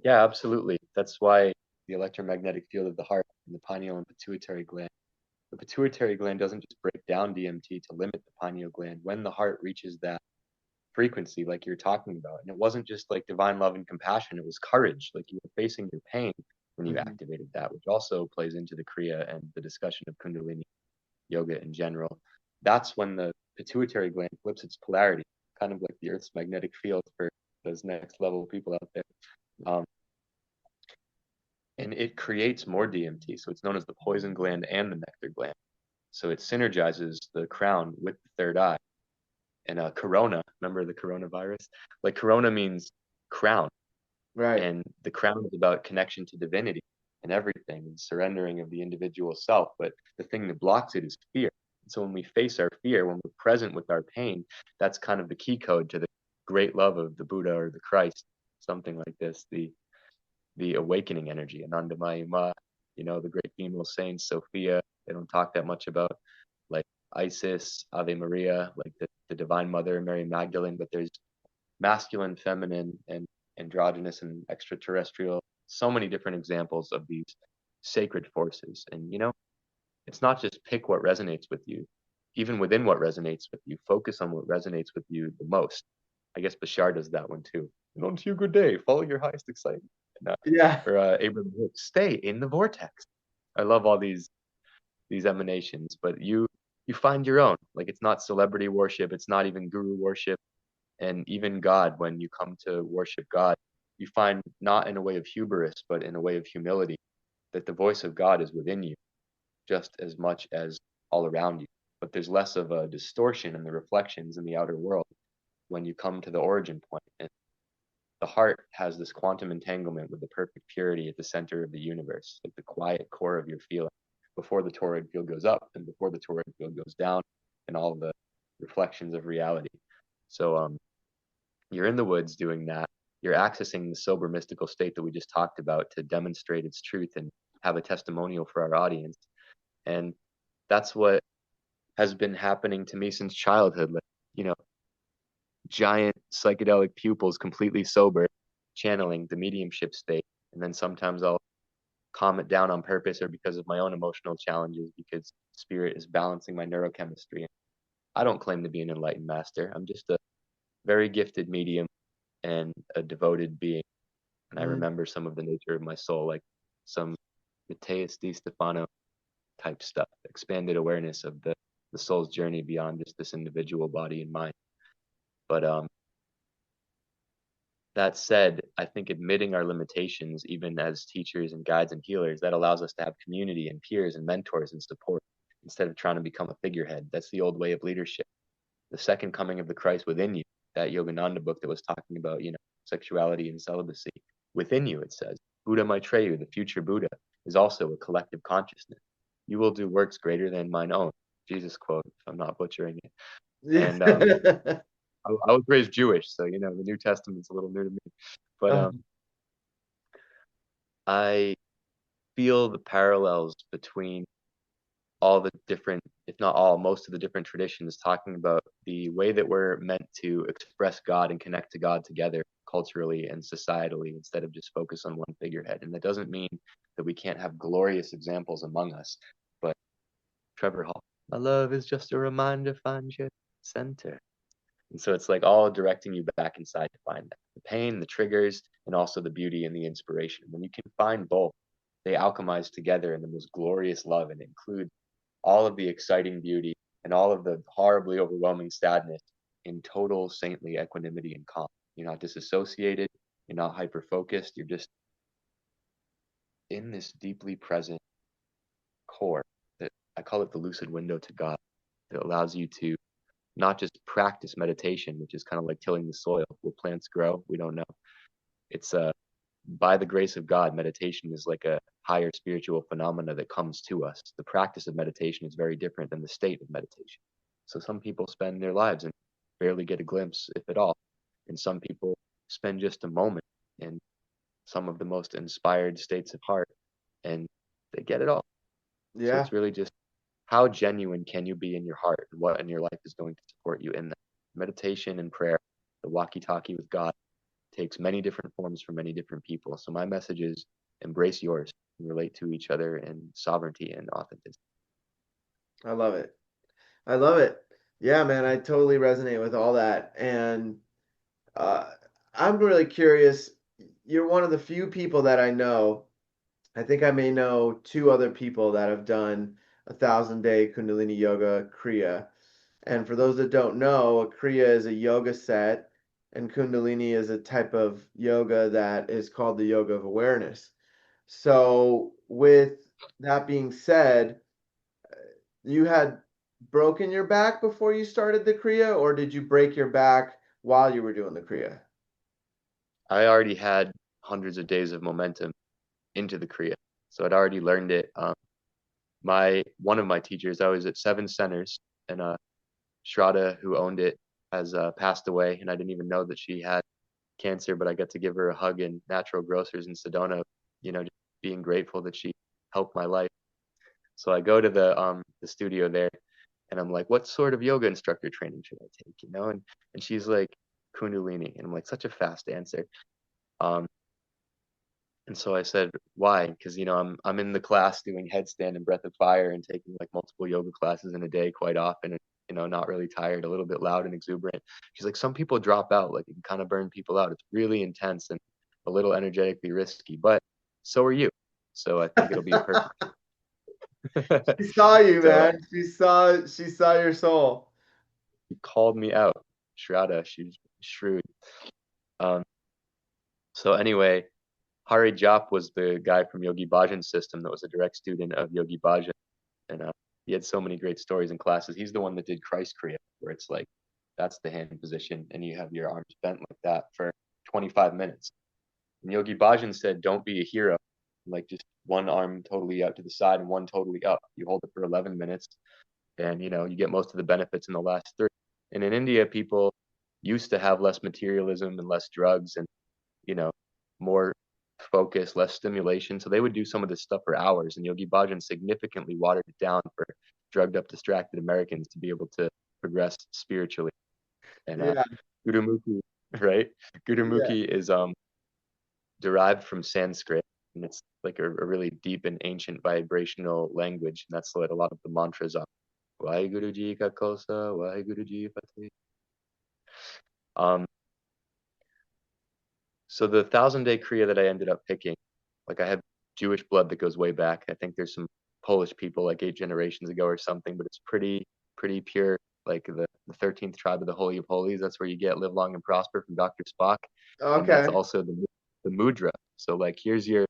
Yeah, absolutely. That's why the electromagnetic field of the heart and the pineal and pituitary gland. The pituitary gland doesn't just break down DMT to limit the pineal gland. When the heart reaches that frequency, like you're talking about, and it wasn't just like divine love and compassion, it was courage. Like you were facing your pain when you Mm-hmm. activated that, which also plays into the Kriya and the discussion of Kundalini yoga in general. That's when the pituitary gland flips its polarity, kind of like the Earth's magnetic field for those next level people out there. Um, and it creates more DMT. So it's known as the poison gland and the nectar gland. So it synergizes the crown with the third eye. And corona, remember the coronavirus? Like corona means crown, Right. and the crown is about connection to divinity and everything and surrendering of the individual self. But the thing that blocks it is fear. So when we face our fear, when we're present with our pain, that's kind of the key code to the great love of the Buddha or the Christ, something like this. The awakening energy, Anandamayi Ma, the great female saints, Sophia. They don't talk that much about like Isis, Ave Maria, like the Divine Mother, Mary Magdalene, but there's masculine, feminine, and androgynous and extraterrestrial, so many different examples of these sacred forces. And it's not just pick what resonates with you. Even within what resonates with you, focus on what resonates with you the most. I guess Bashar does that one too. And on to your good day, follow your highest excitement. And, Yeah. or Abraham Hicks, stay in the vortex. I love all these emanations, but you find your own. Like it's not celebrity worship, it's not even guru worship, and even God. When you come to worship God, you find not in a way of hubris, but in a way of humility, that the voice of God is within you just as much as all around you. But there's less of a distortion in the reflections in the outer world when you come to the origin point. And the heart has this quantum entanglement with the perfect purity at the center of the universe, like the quiet core of your feeling, before the toroid field goes up and before the toroid field goes down, and all the reflections of reality. So you're in the woods doing that. You're accessing the sober mystical state that we just talked about to demonstrate its truth and have a testimonial for our audience. And that's what has been happening to me since childhood. Like, you know, giant psychedelic pupils, completely sober, channeling the mediumship state. And then sometimes I'll calm it down on purpose or because of my own emotional challenges, because spirit is balancing my neurochemistry. I don't claim to be an enlightened master. I'm just a very gifted medium and a devoted being. And I Mm. remember some of the nature of my soul, like some Matthias Di Stefano type stuff, expanded awareness of the soul's journey beyond just this individual body and mind. But That said, I think admitting our limitations, even as teachers and guides and healers, that allows us to have community and peers and mentors and support instead of trying to become a figurehead. That's the old way of leadership. The second coming of the Christ within you, that Yogananda book that was talking about, sexuality and celibacy. Within you, it says, Buddha Maitreya, the future Buddha, is also a collective consciousness. You will do works greater than mine own. Jesus quote, if I'm not butchering it. And Yeah. I was raised Jewish, so the New Testament's a little new to me. But I feel the parallels between all the different, if not all, most of the different traditions talking about the way that we're meant to express God and connect to God together culturally and societally instead of just focus on one figurehead. And that doesn't mean that we can't have glorious examples among us. But Trevor Hall, my love is just a reminder, find your center. And so it's like all directing you back inside to find that the pain, the triggers, and also the beauty and the inspiration. When you can find both, they alchemize together in the most glorious love and include all of the exciting beauty and all of the horribly overwhelming sadness in total saintly equanimity and calm. You're not disassociated, you're not hyper focused, you're just in this deeply present core that I call it the lucid window to God that allows you to not just practice meditation, which is kind of like tilling the soil. Will plants grow? We don't know. It's by the grace of God, meditation is like a higher spiritual phenomena that comes to us. The practice of meditation is very different than the state of meditation. So some people spend their lives and barely get a glimpse, if at all. And some people spend just a moment in some of the most inspired states of heart and they get it all. So Yeah. it's really just how genuine can you be in your heart and what in your life is going to support you in that. Meditation and prayer, the walkie-talkie with God, takes many different forms for many different people. So my message is embrace yours and relate to each other in sovereignty and authenticity. I love it. I love it. Yeah, man, I totally resonate with all that. And uh, I'm really curious. You're one of the few people that I know. I think I may know two other people that have done 1,000 day Kundalini Yoga Kriya. And for those that don't know, a Kriya is a yoga set, and Kundalini is a type of yoga that is called the yoga of awareness. So, with that being said, you had broken your back before you started the Kriya, or did you break your back while you were doing the Kriya? I already had hundreds of days of momentum into the Kriya. So I'd already learned it. My one of my teachers, I was at seven centers, and Shraddha, who owned it, has passed away, and I didn't even know that she had cancer, but I got to give her a hug in Natural Grocers in Sedona, just being grateful that she helped my life. So I go to the studio there and I'm like, what sort of yoga instructor training should I take? And she's like, Kundalini. And I'm like, such a fast answer. Um, and so I said, why? Because I'm in the class doing headstand and breath of fire and taking like multiple yoga classes in a day quite often and not really tired, a little bit loud and exuberant. She's like, some people drop out, like it can kind of burn people out. It's really intense and a little energetically risky, but so are you. So I think it'll be a perfect. She saw you, So man. She saw your soul. he called me out. Shraddha, she's shrewd. Um, so anyway, Hari Jap was the guy from Yogi Bhajan's system that was a direct student of Yogi Bhajan. And he had so many great stories in classes. He's the one that did Christ Kriya, where it's like, that's the hand position, and you have your arms bent like that for 25 minutes. And Yogi Bhajan said, don't be a hero. Like just one arm totally out to the side and one totally up. You hold it for 11 minutes and you get most of the benefits in the last three. And in India, people used to have less materialism and less drugs and you know more focus, less stimulation. So they would do some of this stuff for hours. And Yogi Bhajan significantly watered it down for drugged up, distracted Americans to be able to progress spiritually. And Yeah, Gurumukhi, right? yeah, Gurumukhi is derived from Sanskrit, and it's like a really deep and ancient vibrational language. And that's what a lot of the mantras are. Vaheguru Ji ka kosa, Vaheguru Ji Fateh. Um, so the 1,000 day Kriya that I ended up picking, like I have Jewish blood that goes way back. I think there's some Polish people like 8 generations ago or something, but it's pretty pure, like the 13th tribe of the Holy of Holies. That's where you get live long and prosper from Dr. Spock. And that's Okay. also the mudra. So like here's your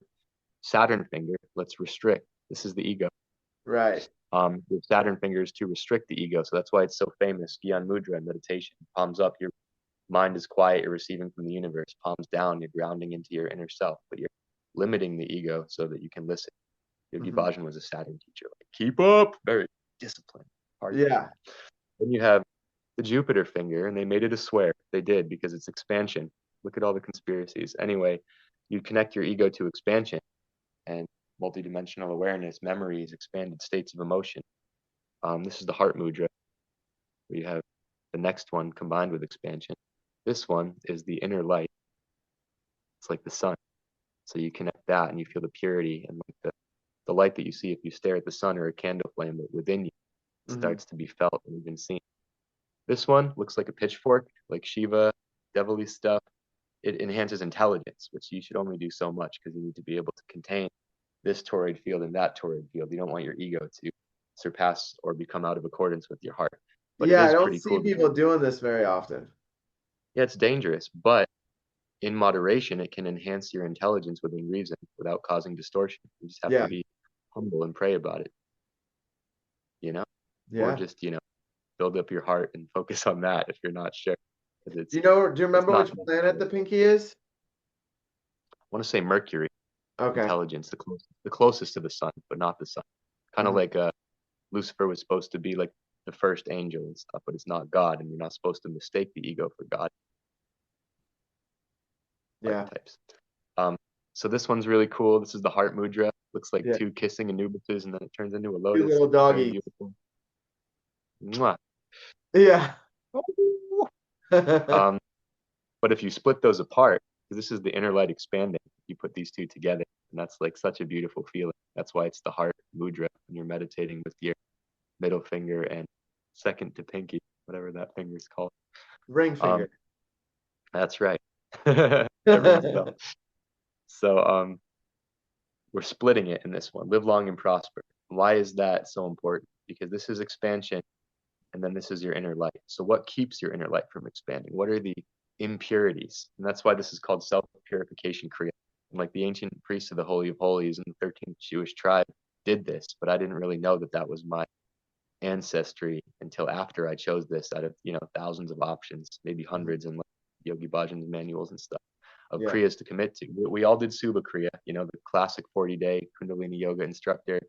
Saturn finger. Let's restrict. This is the ego. Right. Your Saturn finger is to restrict the ego. So that's why it's so famous. Gyan Mudra in meditation. Palms up, your mind is quiet, you're receiving from the universe. Palms down, you're grounding into your inner self, but you're limiting the ego so that you can listen. Yogi Hmm. Bhajan was a Saturn teacher. Like, keep up, very disciplined, hard thing. Yeah. Then you have the Jupiter finger, and they made it a swear. They did because it's expansion. Look at all the conspiracies. Anyway, you connect your ego to expansion and multidimensional awareness, memories, expanded states of emotion. This is the heart mudra, where you have the next one combined with expansion. This one is the inner light. It's like the sun. So you connect that and you feel the purity and like the light that you see if you stare at the sun or a candle flame, but within you Hmm. starts to be felt and even seen. This one looks like a pitchfork, like Shiva, devilly stuff. It enhances intelligence, which you should only do so much because you need to be able to contain this toroid field and that toroid field. You don't want your ego to surpass or become out of accordance with your heart. But it Yeah, I is don't pretty see cool. people doing this very often. Yeah, it's dangerous, but in moderation, it can enhance your intelligence within reason without causing distortion. You just have to Yeah. be humble and pray about it, you know, or Yeah. just, build up your heart and focus on that if you're not sure. Because Do you it's remember not which planet necessary. the pinky is? I want to say Mercury, Okay. intelligence, the closest to the sun, but not the sun. Kind of Hmm. like Lucifer was supposed to be like the first angel and stuff, but it's not God, and you're not supposed to mistake the ego for God Yeah. archetypes. Um, so this one's really cool. This is the heart mudra. Looks like Yeah. two kissing Anubises, and then it turns into a Two lotus. little Very doggies. beautiful. Mwah. Yeah. Um, but if you split those apart, because this is the inner light expanding, you put these two together, and that's like such a beautiful feeling. That's why it's the heart mudra when you're meditating with your middle finger and second to pinky, whatever that finger's called. Ring Um, finger. that's right. That rings a bell. So we're splitting it in this one. Live long and prosper. Why is that so important? Because this is expansion, and then this is your inner light. So what keeps your inner light from expanding? What are the impurities? And that's why this is called self-purification kriya. And like the ancient priests of the Holy of Holies in the 13th Jewish tribe did this, but I didn't really know that that was my ancestry until after I chose this out of thousands of options, maybe hundreds, and like Yogi Bhajan's manuals and stuff of Yeah. kriyas to commit to. We all did Subha Kriya, the classic 40-day Kundalini yoga instructor.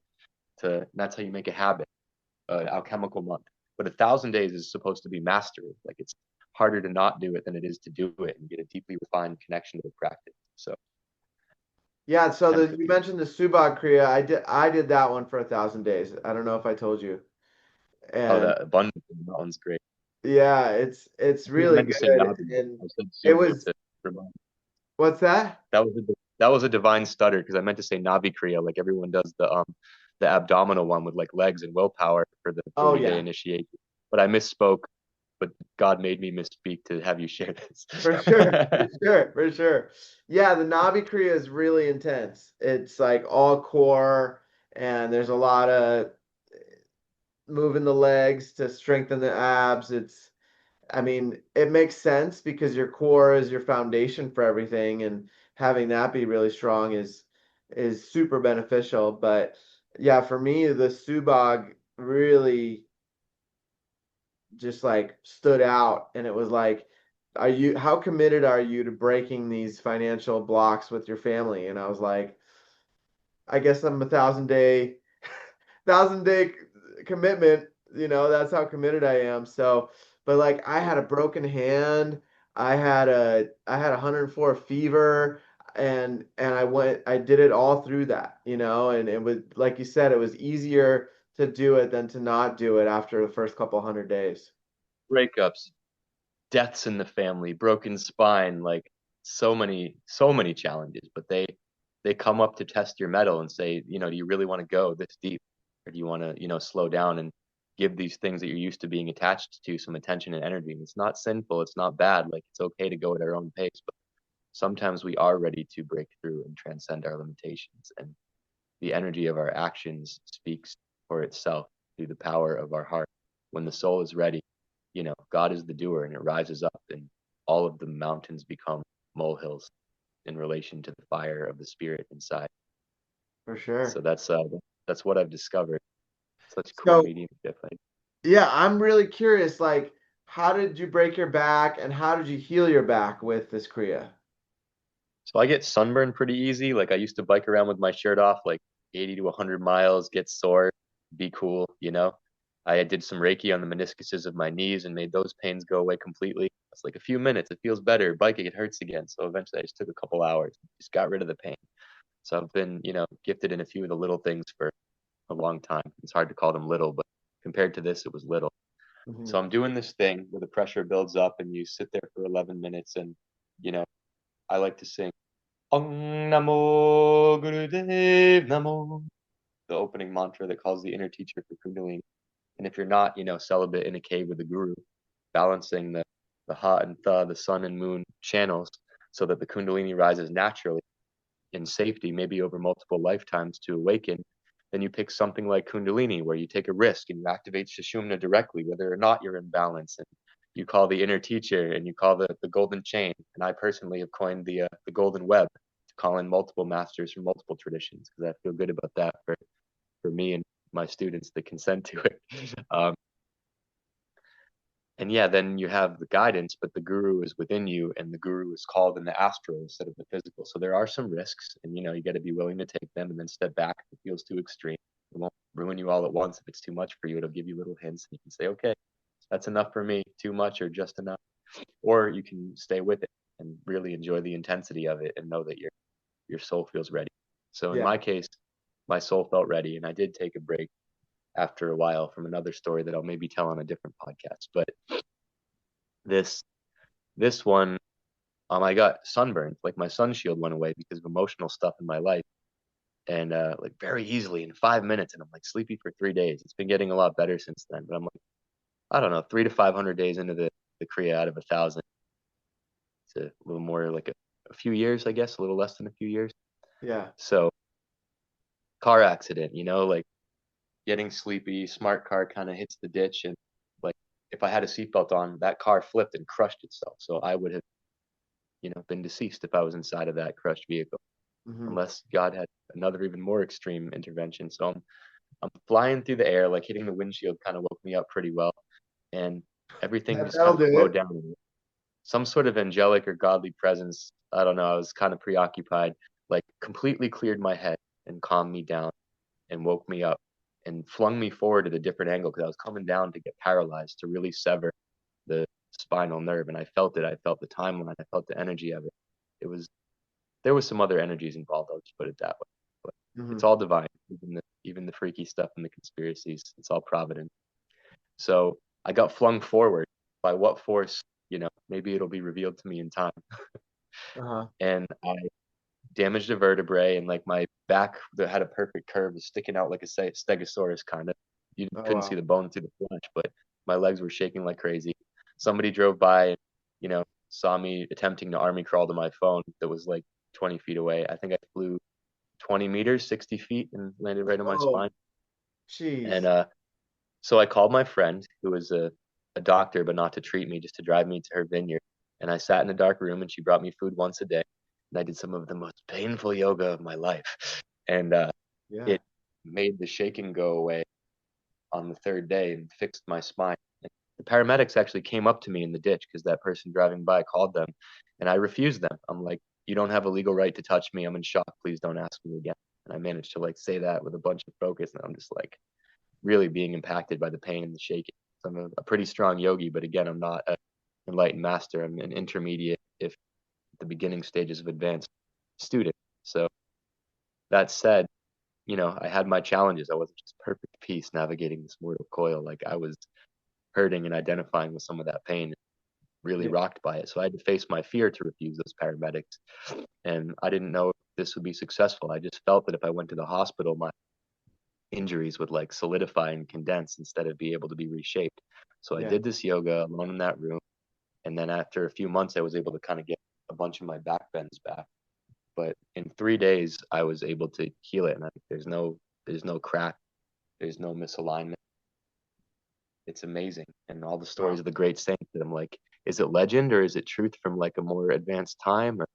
That's how you make a habit, alchemical month. But 1,000 days is supposed to be mastery. Like it's harder to not do it than it is to do it and get a deeply refined connection to the practice. So Yeah, so 10, you 15. mentioned the Subak Kriya. I did that one for 1,000 days. I don't know if I told you. Oh, And that abundance, that one's great. yeah, it's I think I really meant to say good. Nabi. And I said it Subha was to remind. what's that? That was a divine stutter because I meant to say Navi Kriya, like everyone does the abdominal one with like legs and willpower for the Oh 40-day yeah, initiation. But I misspoke, but God made me misspeak to have you share this. for sure, for sure, for sure. Yeah, the Navi Kriya is really intense. It's like all core, and there's a lot of moving the legs to strengthen the abs. I mean, it makes sense because your core is your foundation for everything, and having that be really strong is super beneficial. But yeah, for me, the Subag really just like stood out, and it was like, how committed are you to breaking these financial blocks with your family? And I was like, I guess I'm a 1,000 day commitment, that's how committed I am. So, but like I had a broken hand, I had 104 fever, and I did it all through that, and it was like you said, it was easier to do it than to not do it after the first couple 100 days. Breakups, deaths in the family, broken spine, like so many challenges. But they come up to test your mettle and say, do you really want to go this deep, or do you want to, slow down and give these things that you're used to being attached to some attention and energy? And it's not sinful, it's not bad. Like it's okay to go at our own pace, but sometimes we are ready to break through and transcend our limitations. And the energy of our actions speaks for itself through the power of our heart. When the soul is ready, God is the doer, and it rises up, and all of the mountains become molehills in relation to the fire of the spirit inside. For So sure. that's what I've discovered. Such cool So mediumship. yeah, I'm really curious, like, how did you break your back and how did you heal your back with this Kriya? So I get sunburned pretty easy. Like I used to bike around with my shirt off like 80 to 100 miles, get sore, be cool. I did some Reiki on the meniscuses of my knees and made those pains go away completely. It's like a few minutes, it feels better. Biking, it hurts again. So eventually I just took a couple hours, just got rid of the pain. So I've been, gifted in a few of the little things for a long time. It's hard to call them little, but compared to this, it was little. Hmm. So I'm doing this thing where the pressure builds up and you sit there for 11 minutes and, you know, I like to sing Om Namo Gurudev Namo, the opening mantra that calls the inner teacher for Kundalini. And if you're not, celibate in a cave with a guru, balancing the Ha and Tha, the sun and moon channels, so that the Kundalini rises naturally in safety, maybe over multiple lifetimes to awaken, then you pick something like Kundalini, where you take a risk and you activate Sushumna directly, whether or not you're in balance. And you call the inner teacher and you call the golden chain. And I personally have coined the golden web to call in multiple masters from multiple traditions because I feel good about that for me and my students that consent to it. Um, and yeah, then you have the guidance, but the guru is within you, and the guru is called in the astral instead of the physical. So there are some risks, and you got to be willing to take them and then step back if it feels too extreme. It won't ruin you all at once. If it's too much for you, it'll give you little hints, and you can say, okay, that's enough for me, too much or just enough. Or you can stay with it and really enjoy the intensity of it and know that your soul feels ready. So in Yeah. my case, my soul felt ready, and I did take a break after a while from another story that I'll maybe tell on a different podcast. But this this one, I got sunburned. Like my sun shield went away because of emotional stuff in my life, and like very easily in 5 minutes, and I'm like sleepy for 3 days. It's been getting a lot better since then, but I'm like, I don't know, 300 to 500 days into the Kriya out of 1,000. It's a little more like a few years, I guess, a little less than a few years. Yeah. So car accident, like getting sleepy, smart car kind of hits the ditch, and like if I had a seatbelt on, that car flipped and crushed itself. So I would have, been deceased if I was inside of that crushed vehicle, Hmm. unless God had another even more extreme intervention. So I'm flying through the air, like hitting the windshield kind of woke me up pretty well, and everything just That'll kind of do slowed it. down. Some sort of angelic or godly presence, I don't know, I was kind of preoccupied, like completely cleared my head and calmed me down and woke me up and flung me forward at a different angle because I was coming down to get paralyzed to really sever the spinal nerve. And I felt it. I felt the timeline. I felt the energy of it. It was There was some other energies involved. I'll just put it that way. But Hmm. it's all divine, even the freaky stuff and the conspiracies. It's all providence. So I got flung forward. By what force? Maybe it'll be revealed to me in time. Uh-huh. And I damaged a vertebrae, and like my back that had a perfect curve was sticking out like a stegosaurus kind of. You Oh couldn't see wow. the bone through the flesh, but my legs were shaking like crazy. Somebody drove by and, saw me attempting to army crawl to my phone that was like 20 feet away. I think I flew 20 meters, 60 feet, and landed right on my Oh, spine. And jeez. so I called my friend who was a doctor, but not to treat me, just to drive me to her vineyard. And I sat in a dark room and she brought me food once a day. And I did some of the most painful yoga of my life. And Yeah. it made the shaking go away on the third day and fixed my spine. And the paramedics actually came up to me in the ditch because that person driving by called them. And I refused them. I'm like, you don't have a legal right to touch me. I'm in shock. Please don't ask me again. And I managed to like say that with a bunch of focus. And I'm just like, really being impacted by the pain and the shaking. So I'm a pretty strong yogi, but again, I'm not an enlightened master. I'm an intermediate, if the beginning stages of advanced student. So that said, I had my challenges. I wasn't just perfect peace navigating this mortal coil. Like I was hurting and identifying with some of that pain, really Yeah. rocked by it. So I had to face my fear to refuse those paramedics. And I didn't know if this would be successful. I just felt that if I went to the hospital, my injuries would like solidify and condense instead of be able to be reshaped. So I Yeah. did this yoga alone in that room. And then after a few months, I was able to kind of get a bunch of my back bends back. But in 3 days, I was able to heal it. And there's no crack, there's no misalignment. it's amazing. And all the stories Wow. of the great saints that I'm like, is it legend or is it truth from like a more advanced time? Or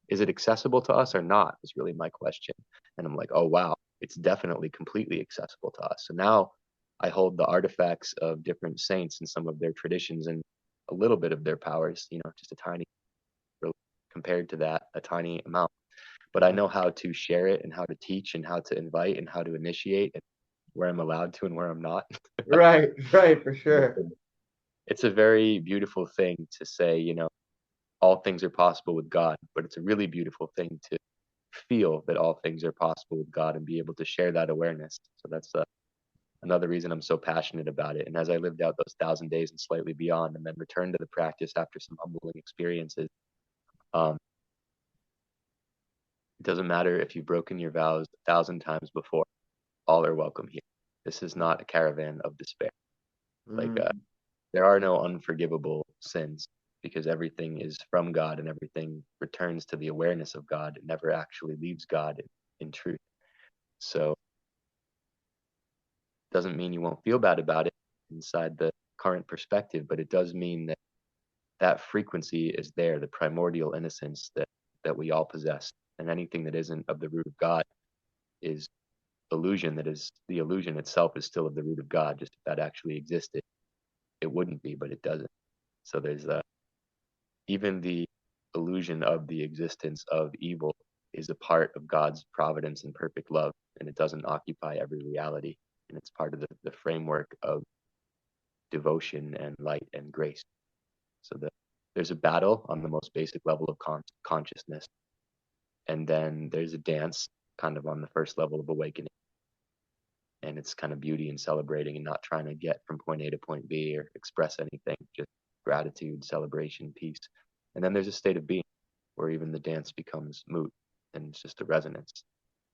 is it accessible to us or not? Is really my question. And I'm like, oh wow, it's definitely completely accessible to us. So now I hold the artifacts of different saints and some of their traditions and a little bit of their powers, just a tiny, compared to that, a tiny amount. But I know how to share it and how to teach and how to invite and how to initiate and where I'm allowed to and where I'm not. Right, right, for sure. It's a very beautiful thing to say, all things are possible with God, but it's a really beautiful thing to feel that all things are possible with God and be able to share that awareness. So that's another reason I'm so passionate about it. And as I lived out those 1,000 days and slightly beyond, and then returned to the practice after some humbling experiences, um, it doesn't matter if you've broken your vows 1,000 times before, all are welcome here. This is not a caravan of despair. Like, Mm, there are no unforgivable sins because everything is from God and everything returns to the awareness of God. It never actually leaves God in truth. So it doesn't mean you won't feel bad about it inside the current perspective, but it does mean that that frequency is there, the primordial innocence that we all possess. And anything that isn't of the root of God is illusion. That is, the illusion itself is still of the root of God. Just if that actually existed, it wouldn't be, but it doesn't. So there's even the illusion of the existence of evil is a part of God's providence and perfect love, and it doesn't occupy every reality. And it's part of the framework of devotion and light and grace. So there's a battle on the most basic level of consciousness, and then there's a dance kind of on the first level of awakening. And it's kind of beauty and celebrating and not trying to get from point A to point B or express anything, just gratitude, celebration, peace. And then there's a state of being where even the dance becomes moot and it's just a resonance.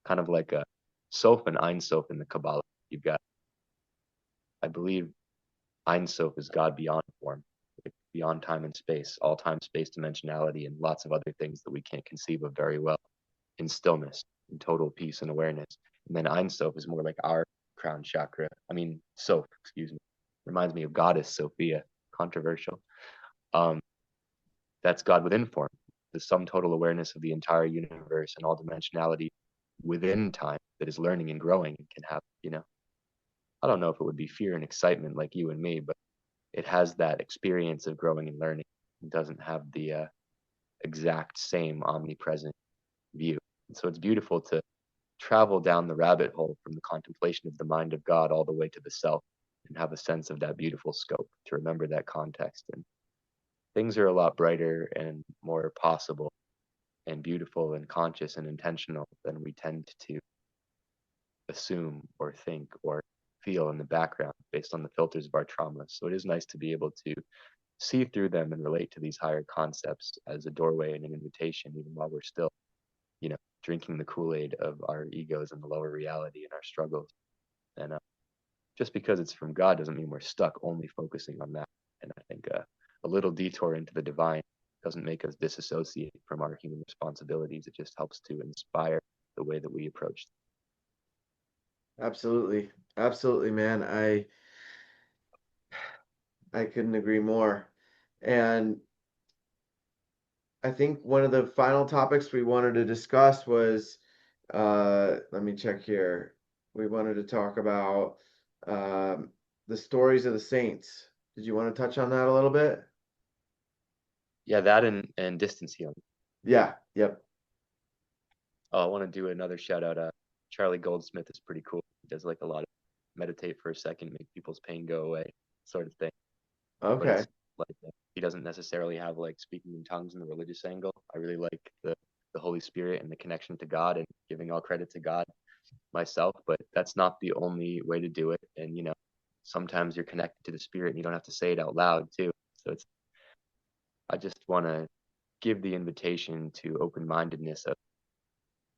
Kind of like a Sof and Ein Sof in the Kabbalah. You've got, I believe, Ein Sof is God beyond form, like beyond time and space, all time, space, dimensionality, and lots of other things that we can't conceive of very well in stillness, in total peace and awareness. And then Ein Sof is more like our crown chakra. I mean, Sof, excuse me. Reminds me of Goddess Sophia, controversial. Um, that's God within form, the sum total awareness of the entire universe and all dimensionality within time that is learning and growing and can have, I don't know if it would be fear and excitement like you and me, but it has that experience of growing and learning. It doesn't have the exact same omnipresent view. And so it's beautiful to travel down the rabbit hole from the contemplation of the mind of God all the way to the self and have a sense of that beautiful scope to remember that context. And things are a lot brighter and more possible and beautiful and conscious and intentional than we tend to assume or think or feel in the background based on the filters of our trauma. So it is nice to be able to see through them and relate to these higher concepts as a doorway and an invitation, even while we're still, drinking the Kool-Aid of our egos and the lower reality and our struggles. And just because it's from God doesn't mean we're stuck only focusing on that. And I think a little detour into the divine doesn't make us disassociate from our human responsibilities. It just helps to inspire the way that we approach them. absolutely. Absolutely, man. I couldn't agree more. And I think one of the final topics we wanted to discuss was, let me check here. We wanted to talk about the stories of the saints. Did you want to touch on that a little bit? Yeah, that and distance healing. Yeah, yep. Oh, I want to do another shout out. Charlie Goldsmith is pretty cool. He does like a lot of meditate for a second, make people's pain go away, sort of thing. But Okay. it's like he doesn't necessarily have like speaking in tongues in the religious angle. I really like the Holy Spirit and the connection to God and giving all credit to God myself. But that's not the only way to do it. And sometimes you're connected to the Spirit and you don't have to say it out loud too. So I just want to give the invitation to open mindedness of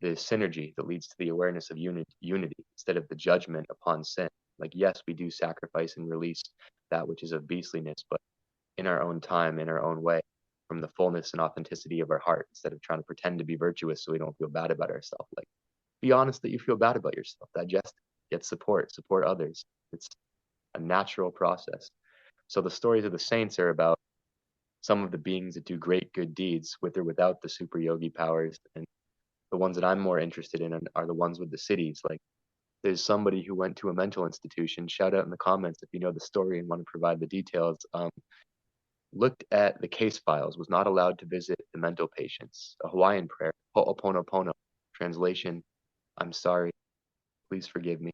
the synergy that leads to the awareness of unity instead of the judgment upon sin. Like, yes, we do sacrifice and release that which is of beastliness, but in our own time, in our own way, from the fullness and authenticity of our heart, instead of trying to pretend to be virtuous so we don't feel bad about ourselves. Like, be honest that you feel bad about yourself. Digest it. Get support. Support others. It's a natural process. So the stories of the saints are about some of the beings that do great good deeds with or without the super yogi powers. And the ones that I'm more interested in are the ones with the cities. Like there's somebody who went to a mental institution. Shout out in the comments if you know the story and want to provide the details. Looked at the case files, was not allowed to visit the mental patients. A Hawaiian prayer, ho'oponopono, translation, I'm sorry, please forgive me,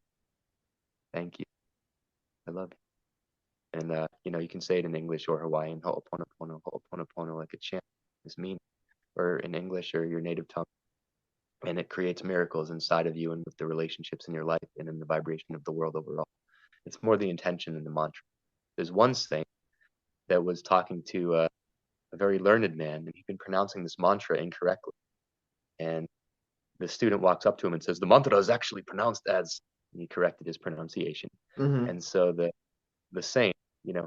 thank you, I love you. And you can say it in English or Hawaiian, ho'oponopono, like a chant is mean, or in English or your native tongue. And it creates miracles inside of you and with the relationships in your life and in the vibration of the world overall. It's more the intention than the mantra. There's one saint that was talking to a very learned man, and he'd been pronouncing this mantra incorrectly. And the student walks up to him and says, "The mantra is actually pronounced as," and he corrected his pronunciation. Mm-hmm. And so the saint,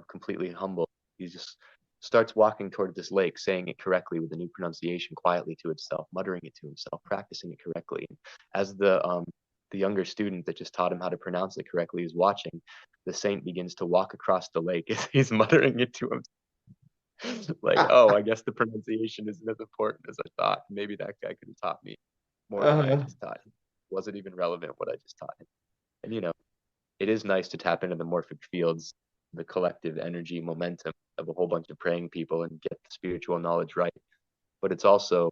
completely humble, he just starts walking toward this lake, saying it correctly with the new pronunciation quietly to itself, muttering it to himself, practicing it correctly. And as the younger student that just taught him how to pronounce it correctly is watching, the saint begins to walk across the lake as he's muttering it to himself. Like, oh, I guess the pronunciation isn't as important as I thought. Maybe that guy could have taught me more than I Uh-huh. just taught him. Wasn't even relevant what I just taught him. And it is nice to tap into the morphic fields, the collective energy momentum of a whole bunch of praying people and get the spiritual knowledge right. But it's also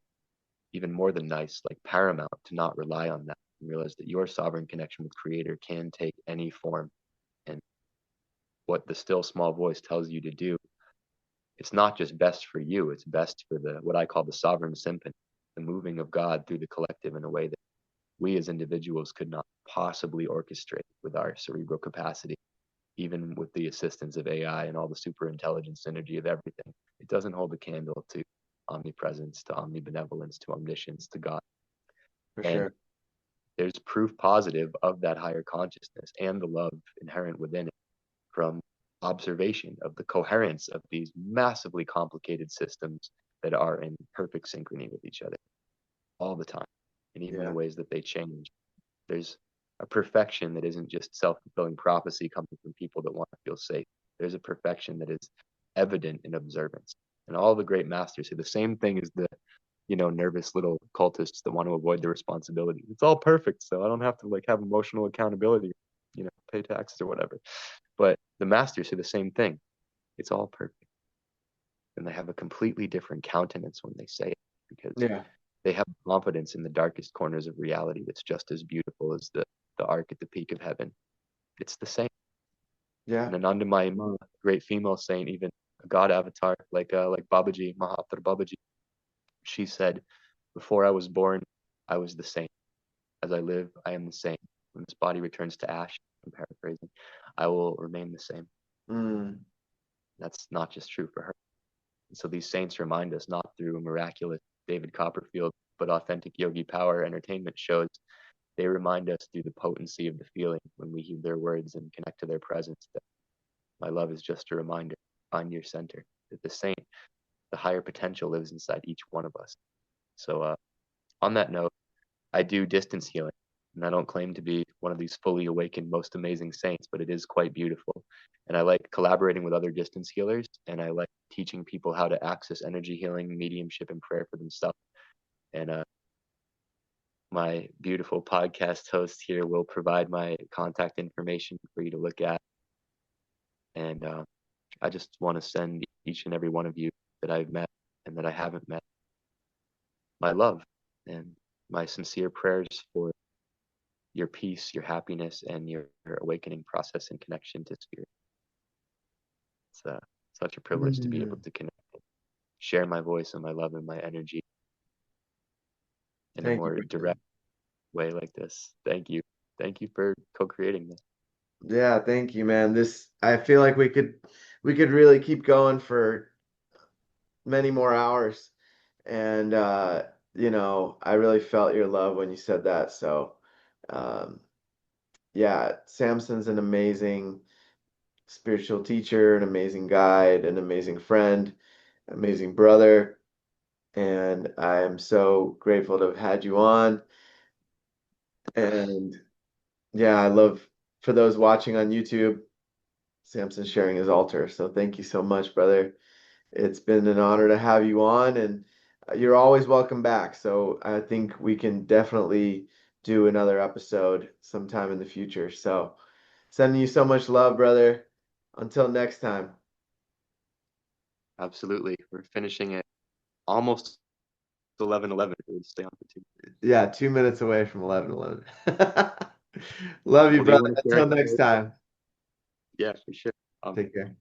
even more than nice, like paramount, to not rely on that and realize that your sovereign connection with Creator can take any form. And what the still small voice tells you to do, it's not just best for you, it's best for the what I call the sovereign symphony, the moving of God through the collective in a way that we as individuals could not possibly orchestrate with our cerebral capacity, even with the assistance of AI and all the super intelligence synergy of everything. It doesn't hold a candle to omnipresence, to omnibenevolence, to omniscience, to God. For And sure. there's proof positive of that higher consciousness and the love inherent within it from observation of the coherence of these massively complicated systems that are in perfect synchrony with each other all the time, and even the Yeah. ways that they change. There's a perfection that isn't just self-fulfilling prophecy coming from people that want to feel safe. There's a perfection that is evident in observance. And all the great masters say the same thing as the, nervous little cultists that want to avoid the responsibility. It's all perfect, so I don't have to like have emotional accountability, pay taxes or whatever. But the masters say the same thing. It's all perfect. And they have a completely different countenance when they say it because Yeah. they have confidence in the darkest corners of reality that's just as beautiful as the arc at the peak of heaven. It's the same. Yeah. And Anandamayi Ma, a great female saint, even a god avatar like Babaji, Mahatma Babaji, she said, "Before I was born, I was the same. As I live, I am the same. When this body returns to ash," I'm paraphrasing, "I will remain the same." Mm. That's not just true for her. And so these saints remind us not through miraculous David Copperfield, but authentic yogi power entertainment shows. They remind us through the potency of the feeling when we hear their words and connect to their presence that my love is just a reminder. Find your center. That the saint, the higher potential lives inside each one of us. So on that note, I do distance healing. And I don't claim to be one of these fully awakened, most amazing saints, but it is quite beautiful. And I like collaborating with other distance healers, and I like teaching people how to access energy healing, mediumship, and prayer for themselves. And my beautiful podcast host here will provide my contact information for you to look at. And I just want to send each and every one of you that I've met and that I haven't met my love and my sincere prayers for your peace, your happiness, and your awakening process and connection to spirit. It's such a privilege to be able Mm. to connect, share my voice and my love and my energy in a Thank you, more brother. direct way like this. Thank you. Thank you for co-creating this. Yeah, thank you, man. I feel like we could really keep going for many more hours. And I really felt your love when you said that. So um yeah, Samson's an amazing spiritual teacher, an amazing guide, an amazing friend, amazing brother. And I am so grateful to have had you on. And yeah, I love for those watching on YouTube. Samson sharing his altar. So thank you so much, brother. It's been an honor to have you on, and you're always welcome back. So I think we can definitely do another episode sometime in the future. So sending you so much love, brother. Until next time. Absolutely. We're finishing at almost 11:11. We'll stay on for 2 minutes. Yeah, 2 minutes away from 11:11. Love you, Well, do you brother. want to share Until any next words? time. Yeah, for sure. Take care.